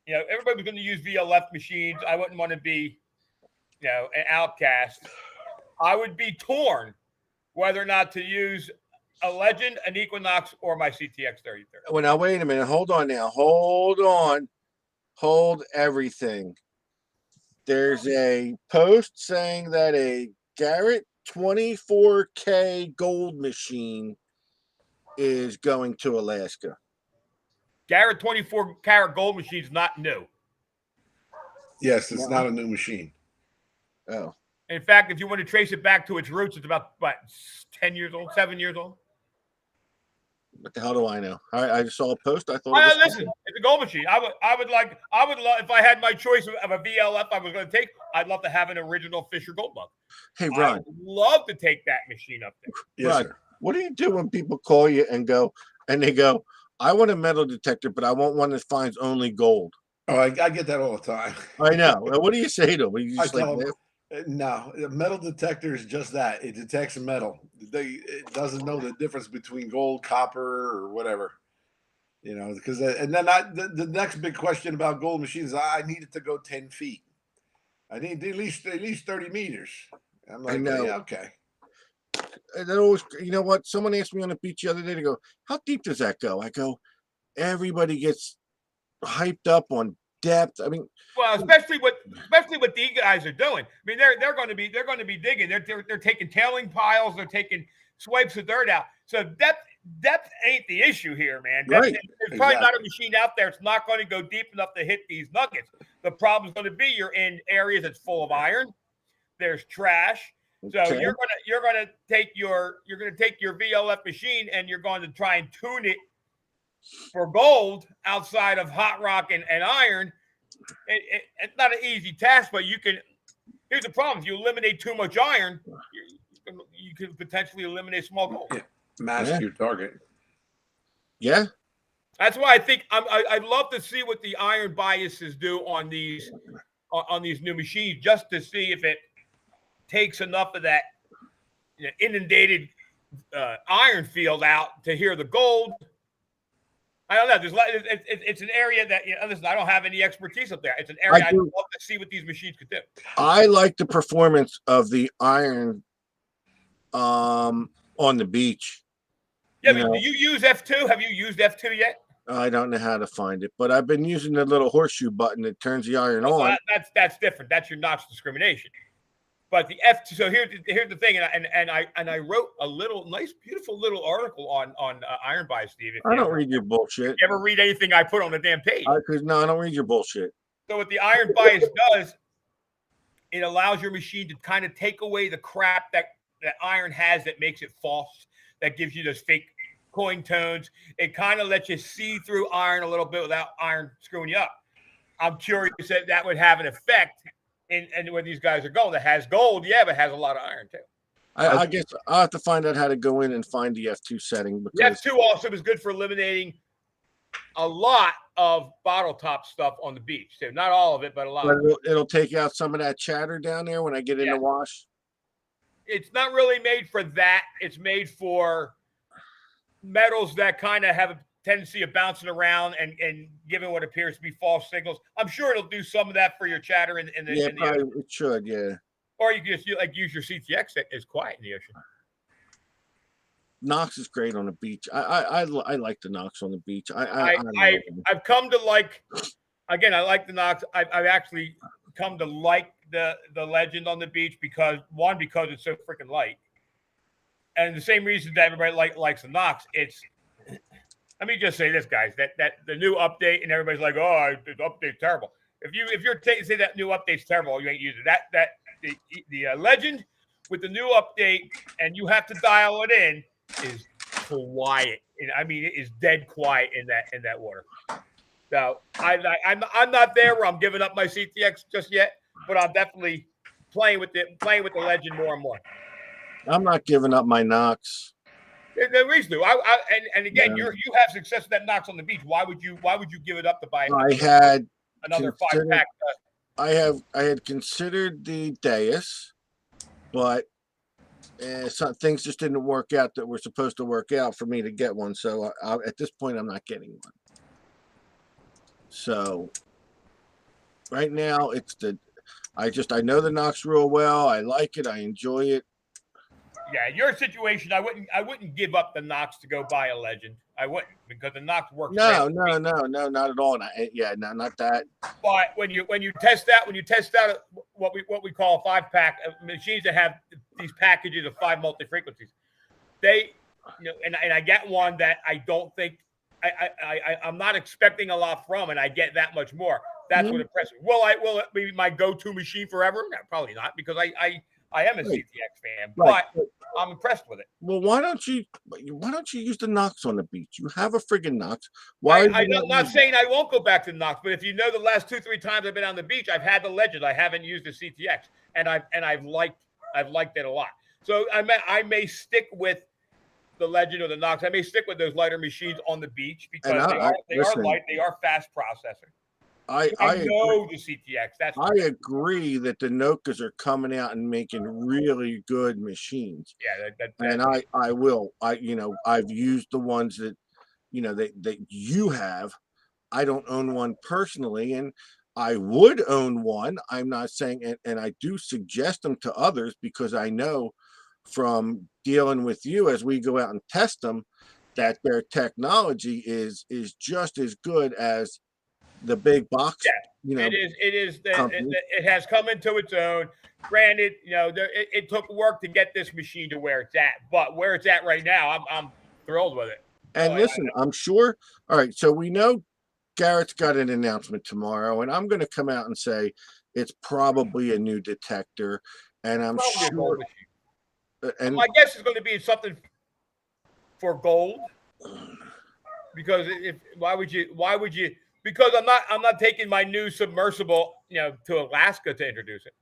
to use VLF machines. I wouldn't want to be, an outcast. I would be torn whether or not to use a Legend, an Equinox, or my CTX 3030. Well, now wait a minute. Hold on now. Hold on. Hold everything. There's a post saying that a Garrett 24K gold machine is going to Alaska. Garrett 24-karat gold machine is not new. Yes, it's not a new machine. Oh, In fact, if you want to trace it back to its roots, it's about 10 years old, 7 years old. what the hell do I know? I just saw a post. I thought. Well, it was listen, it's a gold machine. I would love if I had my choice of a VLF I was going to take. I'd love to have an original Fisher Gold Bug. Hey, I Ron, would love to take that machine up there. Yes, Right. sir. what do you do when people call you and they go, I want a metal detector, but I want one that finds only gold? Oh, I get that all the time. I know. What do you say to them? You I just like, tell 'em, laugh? no, a metal detector is just that. It detects metal. It doesn't know the difference between gold, copper, or whatever. Because and then the next big question about gold machines, I need it to go 10 feet. I need at least 30 meters. I'm like, know. yeah, okay. And then always, you know what? Someone asked me on the beach the other day to go, how deep does that go? I go, everybody gets hyped up on depth. I mean, Well, especially what these guys are doing. I mean, they're going to be digging. They're taking tailing piles. They're taking swipes of dirt out. So depth ain't the issue here, man. Right. There's probably not a machine out there. It's not going to go deep enough to hit these nuggets. The problem's going to be you're in areas that's full of iron. There's trash. So okay. you're gonna take your VLF machine and you're going to try and tune it for gold outside of hot rock and iron. It's not an easy task, but you can. Here's the problem: if you eliminate too much iron, you can potentially eliminate small gold. Mask your target. Yeah. That's why I think I'd love to see what the iron biases do on these new machines, just to see if it takes enough of that inundated iron field out to hear the gold. I don't know. It's an area that listen. I don't have any expertise up there. It's an area I'd love to see what these machines could do. I like the performance of the iron on the beach. Yeah, but do you use F2? Have you used F2 yet? I don't know how to find it, but I've been using the little horseshoe button that turns the iron on. That's different. That's your NOx discrimination. But the F2. So here's the thing, and I wrote a nice, beautiful little article on iron bias, Steve. I don't read your bullshit. You ever read anything I put on the damn page? No, I don't read your bullshit. So what the iron bias does, it allows your machine to kind of take away the crap that iron has that makes it false, that gives you those fake coin tones. It kind of lets you see through iron a little bit without iron screwing you up. I'm curious that would have an effect in where these guys are going. That has gold, yeah, but has a lot of iron too. I guess I'll have to find out how to go in and find the F2 setting. Because the F2 also is good for eliminating a lot of bottle top stuff on the beach. So not all of it, but a lot. But it'll take out some of that chatter down there when I get in the wash. It's not really made for that. It's made for metals that kind of have a tendency of bouncing around and giving what appears to be false signals. I'm sure it'll do some of that for your chatter in the probably ocean. it should, yeah. Or you can just use your CTX that is quiet in the ocean. NOx is great on the beach. I like the NOx on the beach. I've come to like. Again, I like the NOx. I've actually come to like the Legend on the beach because it's so freaking light, and the same reason that everybody likes the NOx. Let me just say this, guys, that the new update, and everybody's like, oh, the update's terrible. If you're say that new update's terrible, you ain't using it. The Legend with the new update, and you have to dial it in, is quiet. And I mean, it is dead quiet in that water. So I'm not there where I'm giving up my CTX just yet, but I'm definitely playing with the Legend more and more. I'm not giving up my NOx. The reason to. And again, you have success with that NOx on the beach. Why would you give it up to buy another 5-pack? I had considered the Deus, but some things just didn't work out that were supposed to work out for me to get one. So at this point, I'm not getting one. So right now, I know the NOx real well. I like it. I enjoy it. Yeah, your situation, I wouldn't give up the NOx to go buy a Legend. I wouldn't, because the NOx works. No, not at all. Not that. But when you test out what we call a 5-pack machines that have these packages of 5 multi-frequencies, and I get one that I don't think I'm not expecting a lot from, and I get that much more. That's what impresses me. Will it be my go-to machine forever? No, probably not, because I am a CTX fan, but I'm impressed with it. Well, why don't you use the NOx on the beach? You have a friggin' NOx. I'm not saying I won't go back to the NOx, but if you know the last 2-3 times I've been on the beach, I've had the Legend. I haven't used the CTX, and I've liked it a lot. So I may stick with the Legend or the NOx. I may stick with those lighter machines on the beach because they are light, they are fast processing. I know the CTX. I agree that the Nokas are coming out and making really good machines. Yeah, and I will. I've used the ones that that you have. I don't own one personally, and I would own one. I'm not saying, and I do suggest them to others because I know from dealing with you as we go out and test them that their technology is just as good as the big box. Yeah, it is. It has come into its own. Granted, it took work to get this machine to where it's at, but where it's at right now, I'm thrilled with it. And listen, I'm sure. All right, so we know Garrett's got an announcement tomorrow, and I'm going to come out and say it's probably a new detector, and I'm sure. And my guess is going to be something for gold, because why would you? Because I'm not taking my new submersible, to Alaska to introduce it.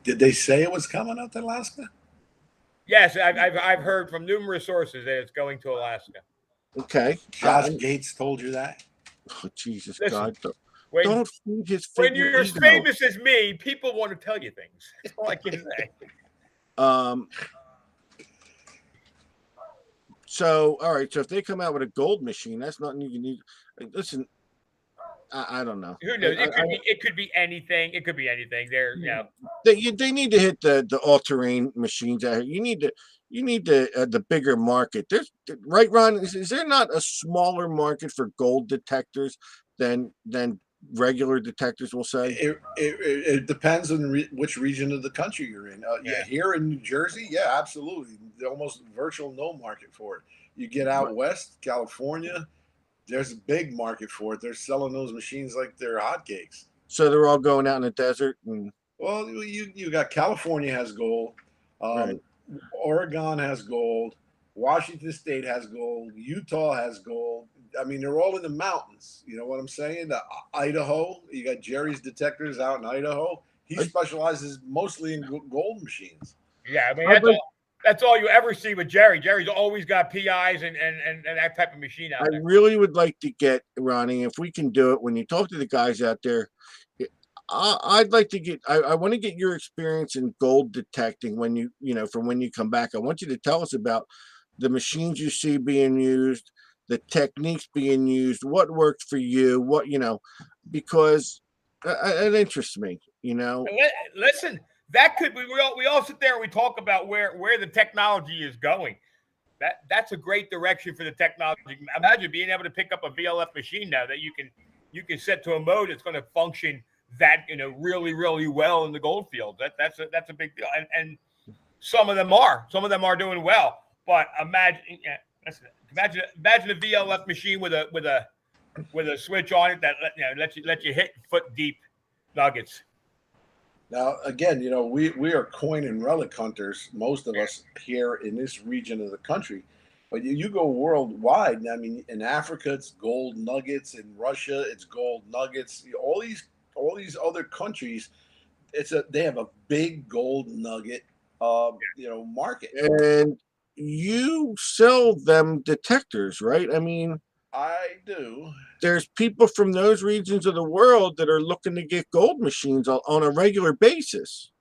Did they say it was coming out to Alaska? Yes, I've heard from numerous sources that it's going to Alaska. Okay. Josh Gates told you that. Oh, Jesus Listen, God. when Don't feed his when figure you're as ego. famous as me, people want to tell you things. That's all I can say. Um, so, all right. So if they come out with a gold machine, that's nothing you can need. Listen, I don't know. Who knows? It could be anything. It could be anything. There, you know. They need to hit the all terrain machines out here. You need the bigger market. There's right, Ron. Is there not a smaller market for gold detectors than regular detectors? Will say. It depends on which region of the country you're in. Yeah, here in New Jersey, yeah, absolutely. Almost virtual no market for it. You get out west, California, there's a big market for it. They're selling those machines like they're hotcakes. So they're all going out in the desert and. Well, you got California has gold, Right. Oregon has gold, Washington State has gold, Utah has gold. I mean, they're all in the mountains. You know what I'm saying? Idaho, you got Jerry's Detectors out in Idaho. He specializes mostly in gold machines. Yeah, I mean that's all you ever see with Jerry. Jerry's always got PIs and that type of machine out there. I really would like to get Ronnie, if we can do it. When you talk to the guys out there, I'd like to get. I want to get your experience in gold detecting when you from when you come back. I want you to tell us about the machines you see being used, the techniques being used, what worked for you, because it interests me. Listen, that could be. We all sit there and we talk about where the technology is going. That's a great direction for the technology. Imagine being able to pick up a VLF machine now that you can set to a mode that's going to function that really really well in the gold field. That's a big deal, and some of them are doing well. But imagine a VLF machine with a switch on it that let you hit foot deep nuggets. Now, again, we are coin and relic hunters, most of us here in this region of the country. But you go worldwide. I mean, in Africa, it's gold nuggets. In Russia, it's gold nuggets. All these other countries, they have a big gold nugget, market. And you sell them detectors, right? I mean, I do. There's people from those regions of the world that are looking to get gold machines on a regular basis,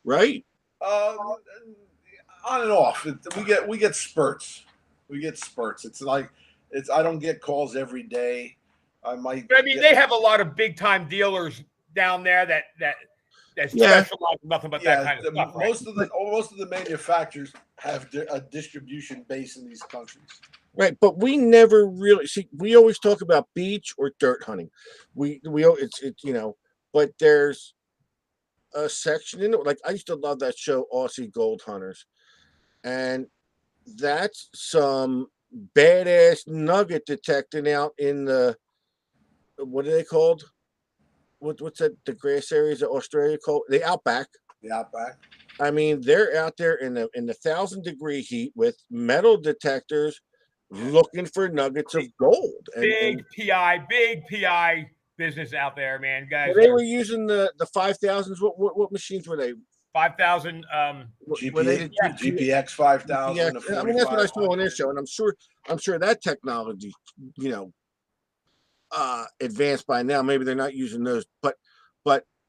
right? On and off. We get spurts. We get spurts. It's like I don't get calls every day. They have a lot of big time dealers down there that specialize in nothing but that kind of stuff. Right? Most of the manufacturers have a distribution base in these countries. Right, but we never really see. We always talk about beach or dirt hunting. But there's a section in it. Like I used to love that show, Aussie Gold Hunters, and that's some badass nugget detecting out in the what are they called? What's that? The grass areas of Australia called the outback. The outback. I mean, they're out there in the 1,000-degree heat with metal detectors, looking for nuggets of gold. Big PI business out there, man, guys. They were using the 5,000s. What machines were they? 5,000. GPX 5,000. Yeah, I mean that's what I saw on their show, and I'm sure that technology, advanced by now. Maybe they're not using those, but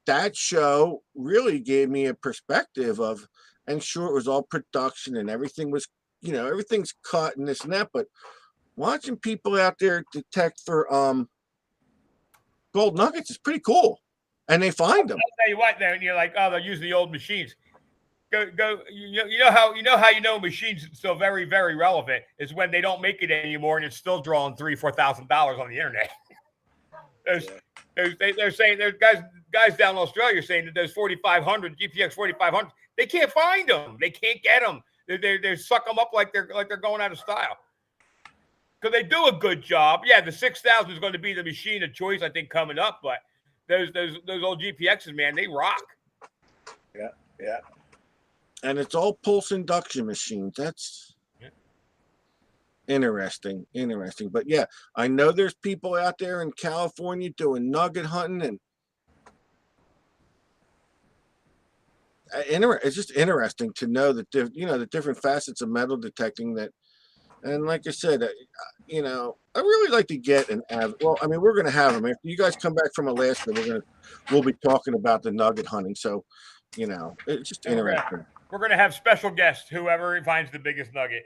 that show really gave me a perspective of, and sure, it was all production and everything was, everything's cut and this and that, but watching people out there detect for gold nuggets is pretty cool, and they find them. I'll tell you what, then you're like, oh, they're using the old machines. Go. You know machines still very very relevant is when they don't make it anymore and it's still drawing $3,000-4,000 on the internet. They're saying there's guys down in Australia saying that there's 4,500 GPX 4,500. They can't find them. They can't get them. They suck them up like they're going out of style. Because they do a good job. Yeah, the 6,000 is going to be the machine of choice, I think, coming up. But those old GPXs, man, they rock. Yeah. And it's all pulse induction machines. That's interesting. But yeah, I know there's people out there in California doing nugget hunting, and it's just interesting to know that the different facets of metal detecting that. And like I said, you know, I really like to get an well, I mean, we're gonna have them. If you guys come back from Alaska, we'll be talking about the nugget hunting. So, you know, it's just And interesting. we're gonna have special guests, whoever finds the biggest nugget.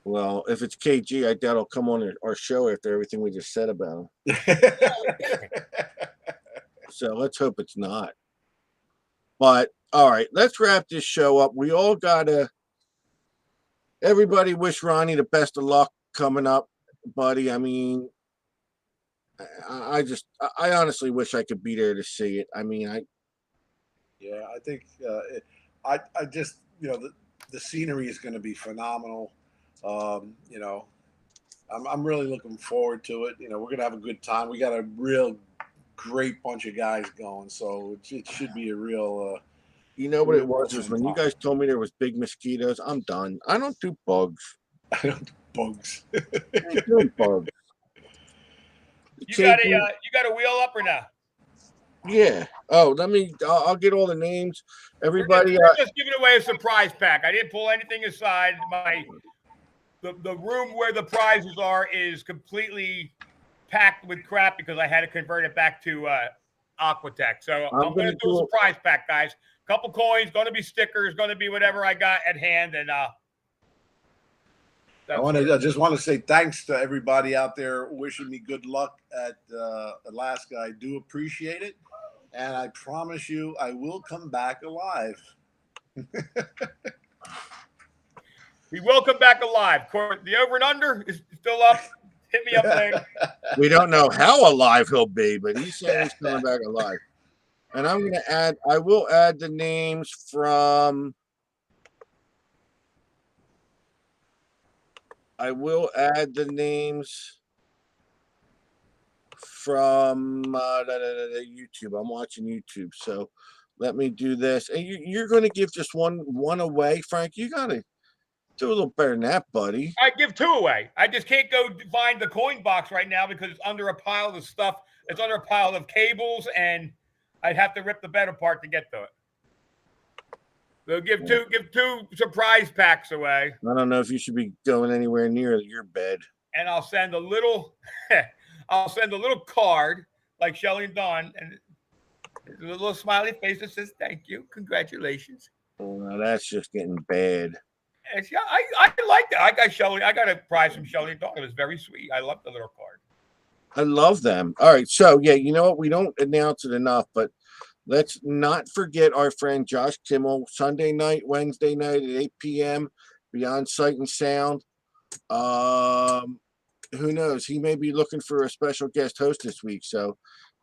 Well, if it's KG, I doubt he'll come on our show after everything we just said about him. So let's hope it's not. But all right, let's wrap this show up. We all gotta. Everybody wish Ronnie the best of luck coming up, buddy. I mean, I honestly wish I could be there to see it. I mean, Yeah, I think I just the scenery is going to be phenomenal. You know, I'm really looking forward to it. You know, we're going to have a good time. We got a real great bunch of guys going, so it should be a real. you know what it was when you guys told me there was big mosquitoes. I'm done. I don't do bugs. I don't do bugs. I ain't doing bugs. You got a wheel up or no? Yeah. Oh, I'll get all the names. Everybody. We're just giving away a surprise pack. I didn't pull anything aside. The room where the prizes are is completely packed with crap because I had to convert it back to Aquatech. So I'm going to do a surprise pack, guys. Couple coins, going to be stickers, going to be whatever I got at hand, and I just want to say thanks to everybody out there wishing me good luck at Alaska. I do appreciate it, and I promise you I will come back alive. We will come back alive. The over and under is still up. Hit me up later. We don't know how alive he'll be, but he's saying he's coming back alive. And I will add the names from. I will add the names from YouTube. I'm watching YouTube, so let me do this. And you're going to give just one away, Frank. You got to do a little better than that, buddy. I give 2 away. I just can't go find the coin box right now because it's under a pile of stuff. It's under a pile of cables, and I'd have to rip the bed apart to get to it. So give two surprise packs away. I don't know if you should be going anywhere near your bed. And I'll send a little card like Shelly and Dawn, and a little smiley face that says thank you, congratulations. Oh, now that's just getting bad. And I like that. I got Shelly. I got a prize from Shelly and Dawn. It was very sweet. I love the little card. I love them. All right, so yeah, you know what? We don't announce it enough, but let's not forget our friend Josh Kimmel, Sunday night, Wednesday night at 8 p.m. Beyond Sight and Sound. Who knows? He may be looking for a special guest host this week. So,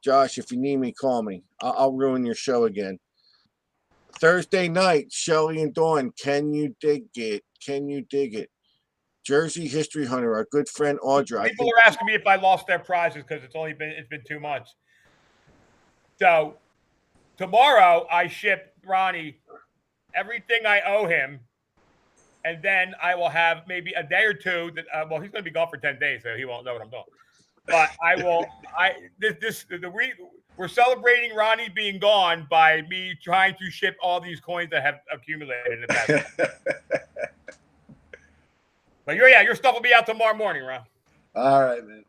Josh, if you need me, call me. I'll ruin your show again. Thursday night, Shelly and Dawn. Can you dig it? Can you dig it? Jersey History Hunter, our good friend Audra. People are asking me if I lost their prizes because it's been 2 months. So tomorrow I ship Ronnie everything I owe him, and then I will have maybe a day or two that he's going to be gone for 10 days, so he won't know what I'm doing. But I will. We're celebrating Ronnie being gone by me trying to ship all these coins that have accumulated in the past. But your stuff will be out tomorrow morning, Ron. All right, man.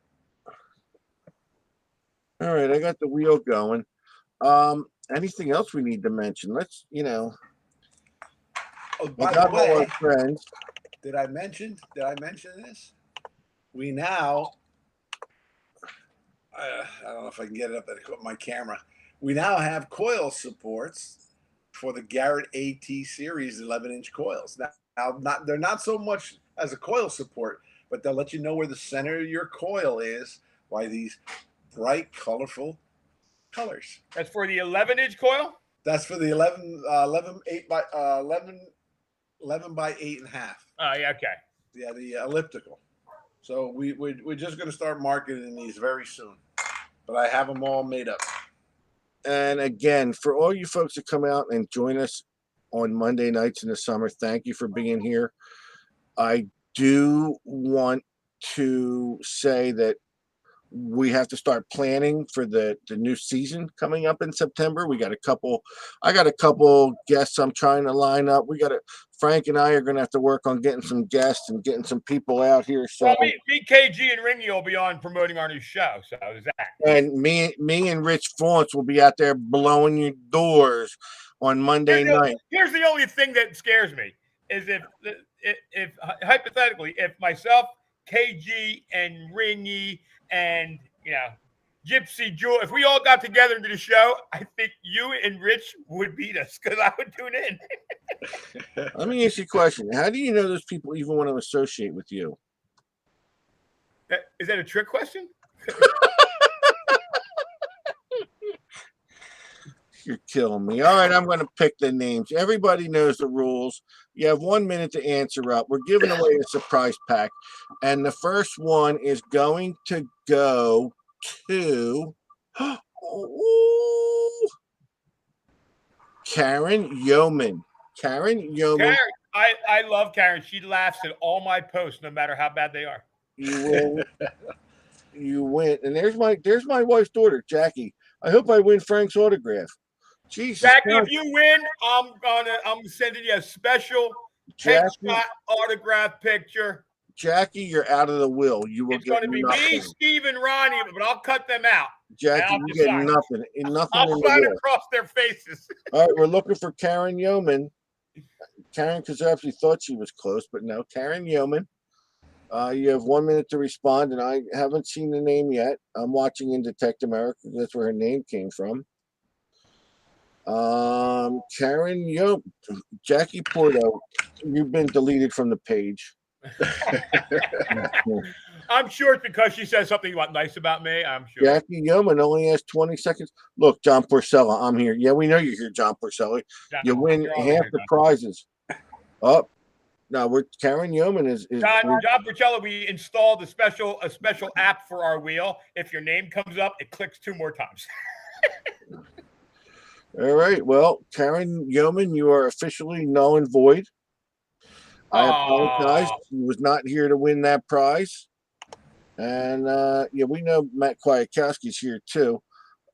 All right, I got the wheel going. Anything else we need to mention? Let's, Oh, by got the all our way, friends. did I mention this? We now, I don't know if I can get it up at my camera. We now have coil supports for the Garrett AT series 11-inch coils. Now, they're not so much as a coil support, but they'll let you know where the center of your coil is by these bright, colorful colors. That's for the 11-inch coil? That's for the 11 by 8.5. Oh, yeah, okay. Yeah, the elliptical. So we're just going to start marketing these very soon. But I have them all made up. And again, for all you folks that come out and join us on Monday nights in the summer, thank you for being here. I do want to say that we have to start planning for the new season coming up in September. I got a couple guests I'm trying to line up. Frank and I are going to have to work on getting some guests and getting some people out here. So, Well, me, KG, and Ringy will be on promoting our new show. So is that? and me and Rich Florence will be out there blowing your doors on Monday night. Here's the only thing that scares me is if hypothetically, if myself, KG, and Ringy, and Gypsy Jewel, if we all got together into the show, I think you and Rich would beat us because I would tune in. Let me ask you a question. How do you know those people even want to associate with you? Is that a trick question? You're killing me. All right, I'm going to pick the names. Everybody knows the rules. You have 1 minute to answer up. We're giving away a surprise pack. And the first one is going to go to Karen Yeoman. Karen Yeoman. I love Karen. She laughs at all my posts, no matter how bad they are. You win. And there's my wife's daughter, Jackie. I hope I win Frank's autograph. Jesus, Jackie, God. if you win, I'm sending you a special headshot autograph picture. Jackie, you're out of the will. You will It's get going to be nothing. me, Steve, and Ronnie, but I'll cut them out. Jackie, you get nothing. Nothing I'll in the sign will. across their faces. All right, we're looking for Karen Yeoman. Karen Kozowski thought she was close, but no, Karen Yeoman. You have 1 minute to respond, and I haven't seen the name yet. I'm watching in Detect America. That's where her name came from. Karen Yeoman. Jackie Porto, you've been deleted from the page. I'm sure it's because she said something nice about me. I'm sure. Jackie Yeoman only has 20 seconds. Look, John Porcella, I'm here. Yeah, we know you're here, John Porcella. You win half the prizes. Oh, no, we're Karen Yeoman is John Porcella. We installed a special app for our wheel. If your name comes up, it clicks 2 more times. All right. Well, Karen Yeoman, you are officially null and void. I apologize. He was not here to win that prize. And we know Matt Kwiatkowski's here too.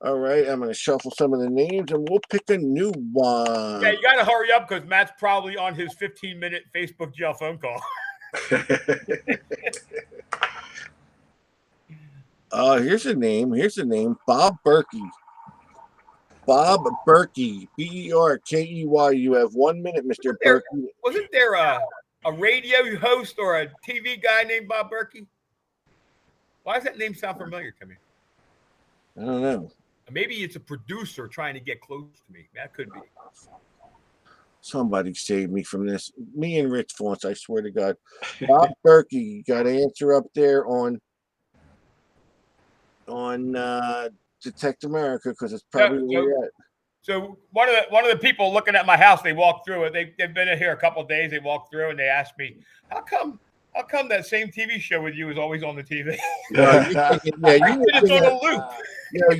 All right, I'm going to shuffle some of the names and we'll pick a new one. Yeah, you got to hurry up because Matt's probably on his 15-minute Facebook jail phone call. Here's a name. Bob Berkey. Bob Berkey. Berkey. You have 1 minute, Mr. Berkey. Wasn't there a radio host or a TV guy named Bob Berkey? Why does that name sound familiar to me? I don't know. Maybe it's a producer trying to get close to me. That could be. Somebody save me from this. Me and Rich Florence, I swear to God. Bob Berkey, you got to answer up there on Detect America because it's probably where you're at. So one of the people looking at my house, they walked through it. They've been in here a couple of days. They walked through and they asked me, "How come that same TV show with you is always on the TV?" It's on a loop.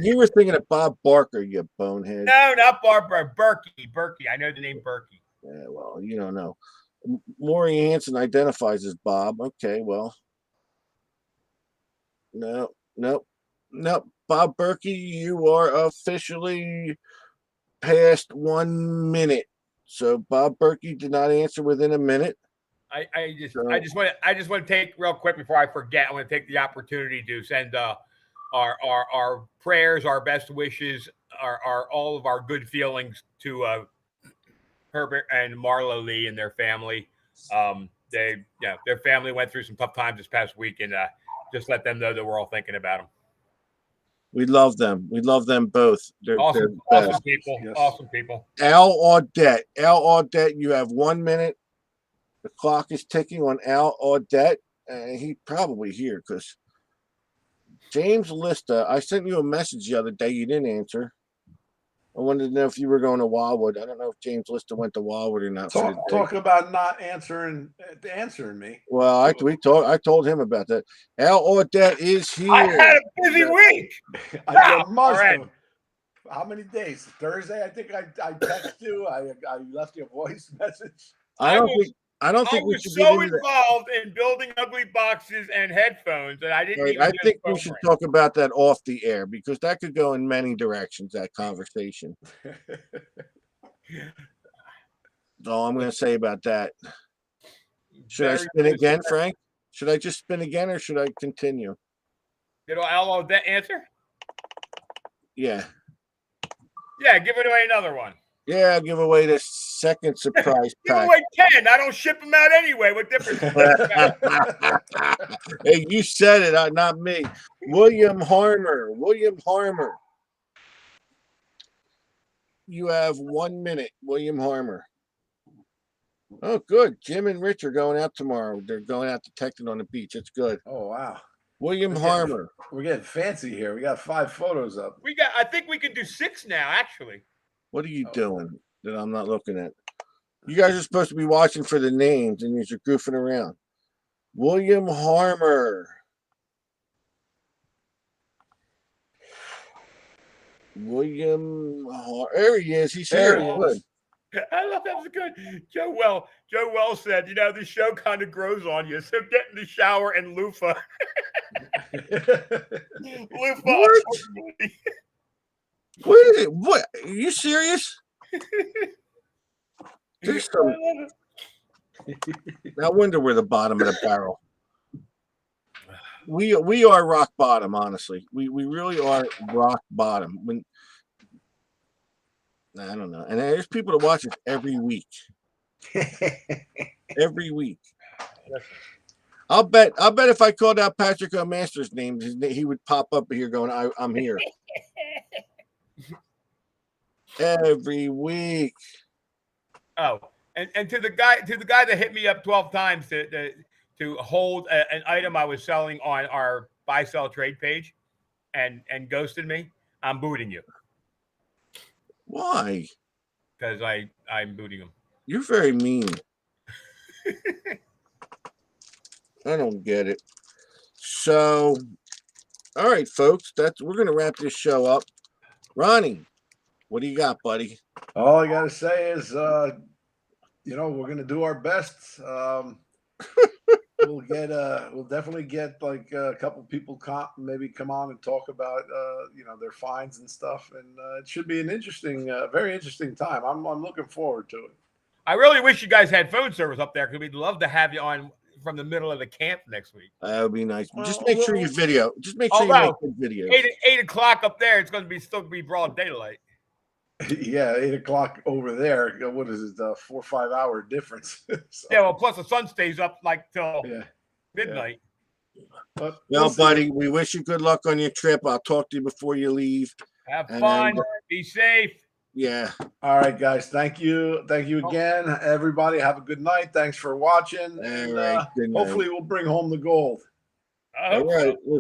You were thinking of Bob Barker, you bonehead. No, not Barbara. Berkey. I know the name Berkey. Yeah, well, you don't know. Maury Hansen identifies as Bob. Okay, well. No. Bob Berkey, you are officially past 1 minute. So Bob Berkey did not answer within a minute. I just want to take real quick before I forget. I want to take the opportunity to send our prayers, our best wishes, our all of our good feelings to Herbert and Marlo Lee and their family. Their family went through some tough times this past week, and just let them know that we're all thinking about them. We love them. We love them both. They're awesome people. Yes. Awesome people. Al Audette, you have 1 minute. The clock is ticking on Al Audette. He's probably here because James Lista, I sent you a message the other day. You didn't answer. I wanted to know if you were going to Wildwood. I don't know if James Lista went to Wildwood or not. Talk about not answering me. Well, I told him about that. Al Audette is here. I had a busy week. I must have. How many days? Thursday, I think I texted you. I left you a voice message. I don't think I don't I think we was should get so into that. involved in building ugly boxes and headphones that I didn't Right, even I hear think the we phone should ring. talk about that off the air because that could go in many directions, that conversation. That's all I'm going to say about that. Should I Very spin again, disrespectful. Frank? Should I just spin again or should I continue? Did I that answer? Yeah. Yeah, give it away another one. Yeah, I'll give away the second surprise Give pack. away 10. I don't ship them out anyway. What difference? Hey, you said it, not me. William Harmer. William Harmer. You have 1 minute, William Harmer. Oh, good. Jim and Rich are going out tomorrow. They're going out detecting on the beach. It's good. Oh wow, William Okay. Harmer. we're getting fancy here. We got 5 photos up. I think we can do 6 now, actually. What are you Oh. doing that I'm not looking at? You guys are supposed to be watching for the names and you're goofing around. William Harmer. There he is. He's There here. he Good. is. I love that was good. Joe Wells said, the show kind of grows on you. So get in the shower and loofah. Loofah. What? What is it? What? Are you serious? There's some. I wonder where the bottom of the barrel. We are rock bottom, honestly. We really are rock bottom. I don't know. And there's people that watch us every week. Every week. I'll bet if I called out Patrick O'Master's name, he would pop up here going, I'm here. Every week. Oh, and to the guy that hit me up 12 times to hold an item I was selling on our buy sell trade page and ghosted me, I'm booting you Why? because I'm booting him. You're very mean. I don't get it. So, all right, folks, we're gonna wrap this show up. Ronnie, what do you got, buddy? All I gotta say is, we're gonna do our best. We'll definitely get like a couple people maybe come on and talk about their finds and stuff, and it should be an very interesting time. I'm looking forward to it. I really wish you guys had phone service up there because we'd love to have you on from the middle of the camp next week. That would be nice. Just Well, make sure you video. Just make sure you Although, make good videos. 8 o'clock up there, it's going to still be broad daylight. Yeah, 8 o'clock over there. What is it? 4 or 5 hour difference. So, Yeah, well, plus the sun stays up like till yeah. midnight. But Well, we'll see. buddy, we wish you good luck on your trip. I'll talk to you before you leave. Have And fun. then- Be safe. Yeah. All right, guys. Thank you again, everybody. Have a good night. Thanks for watching, and All right. Good night. hopefully we'll bring home the gold. I All hope so. right. We'll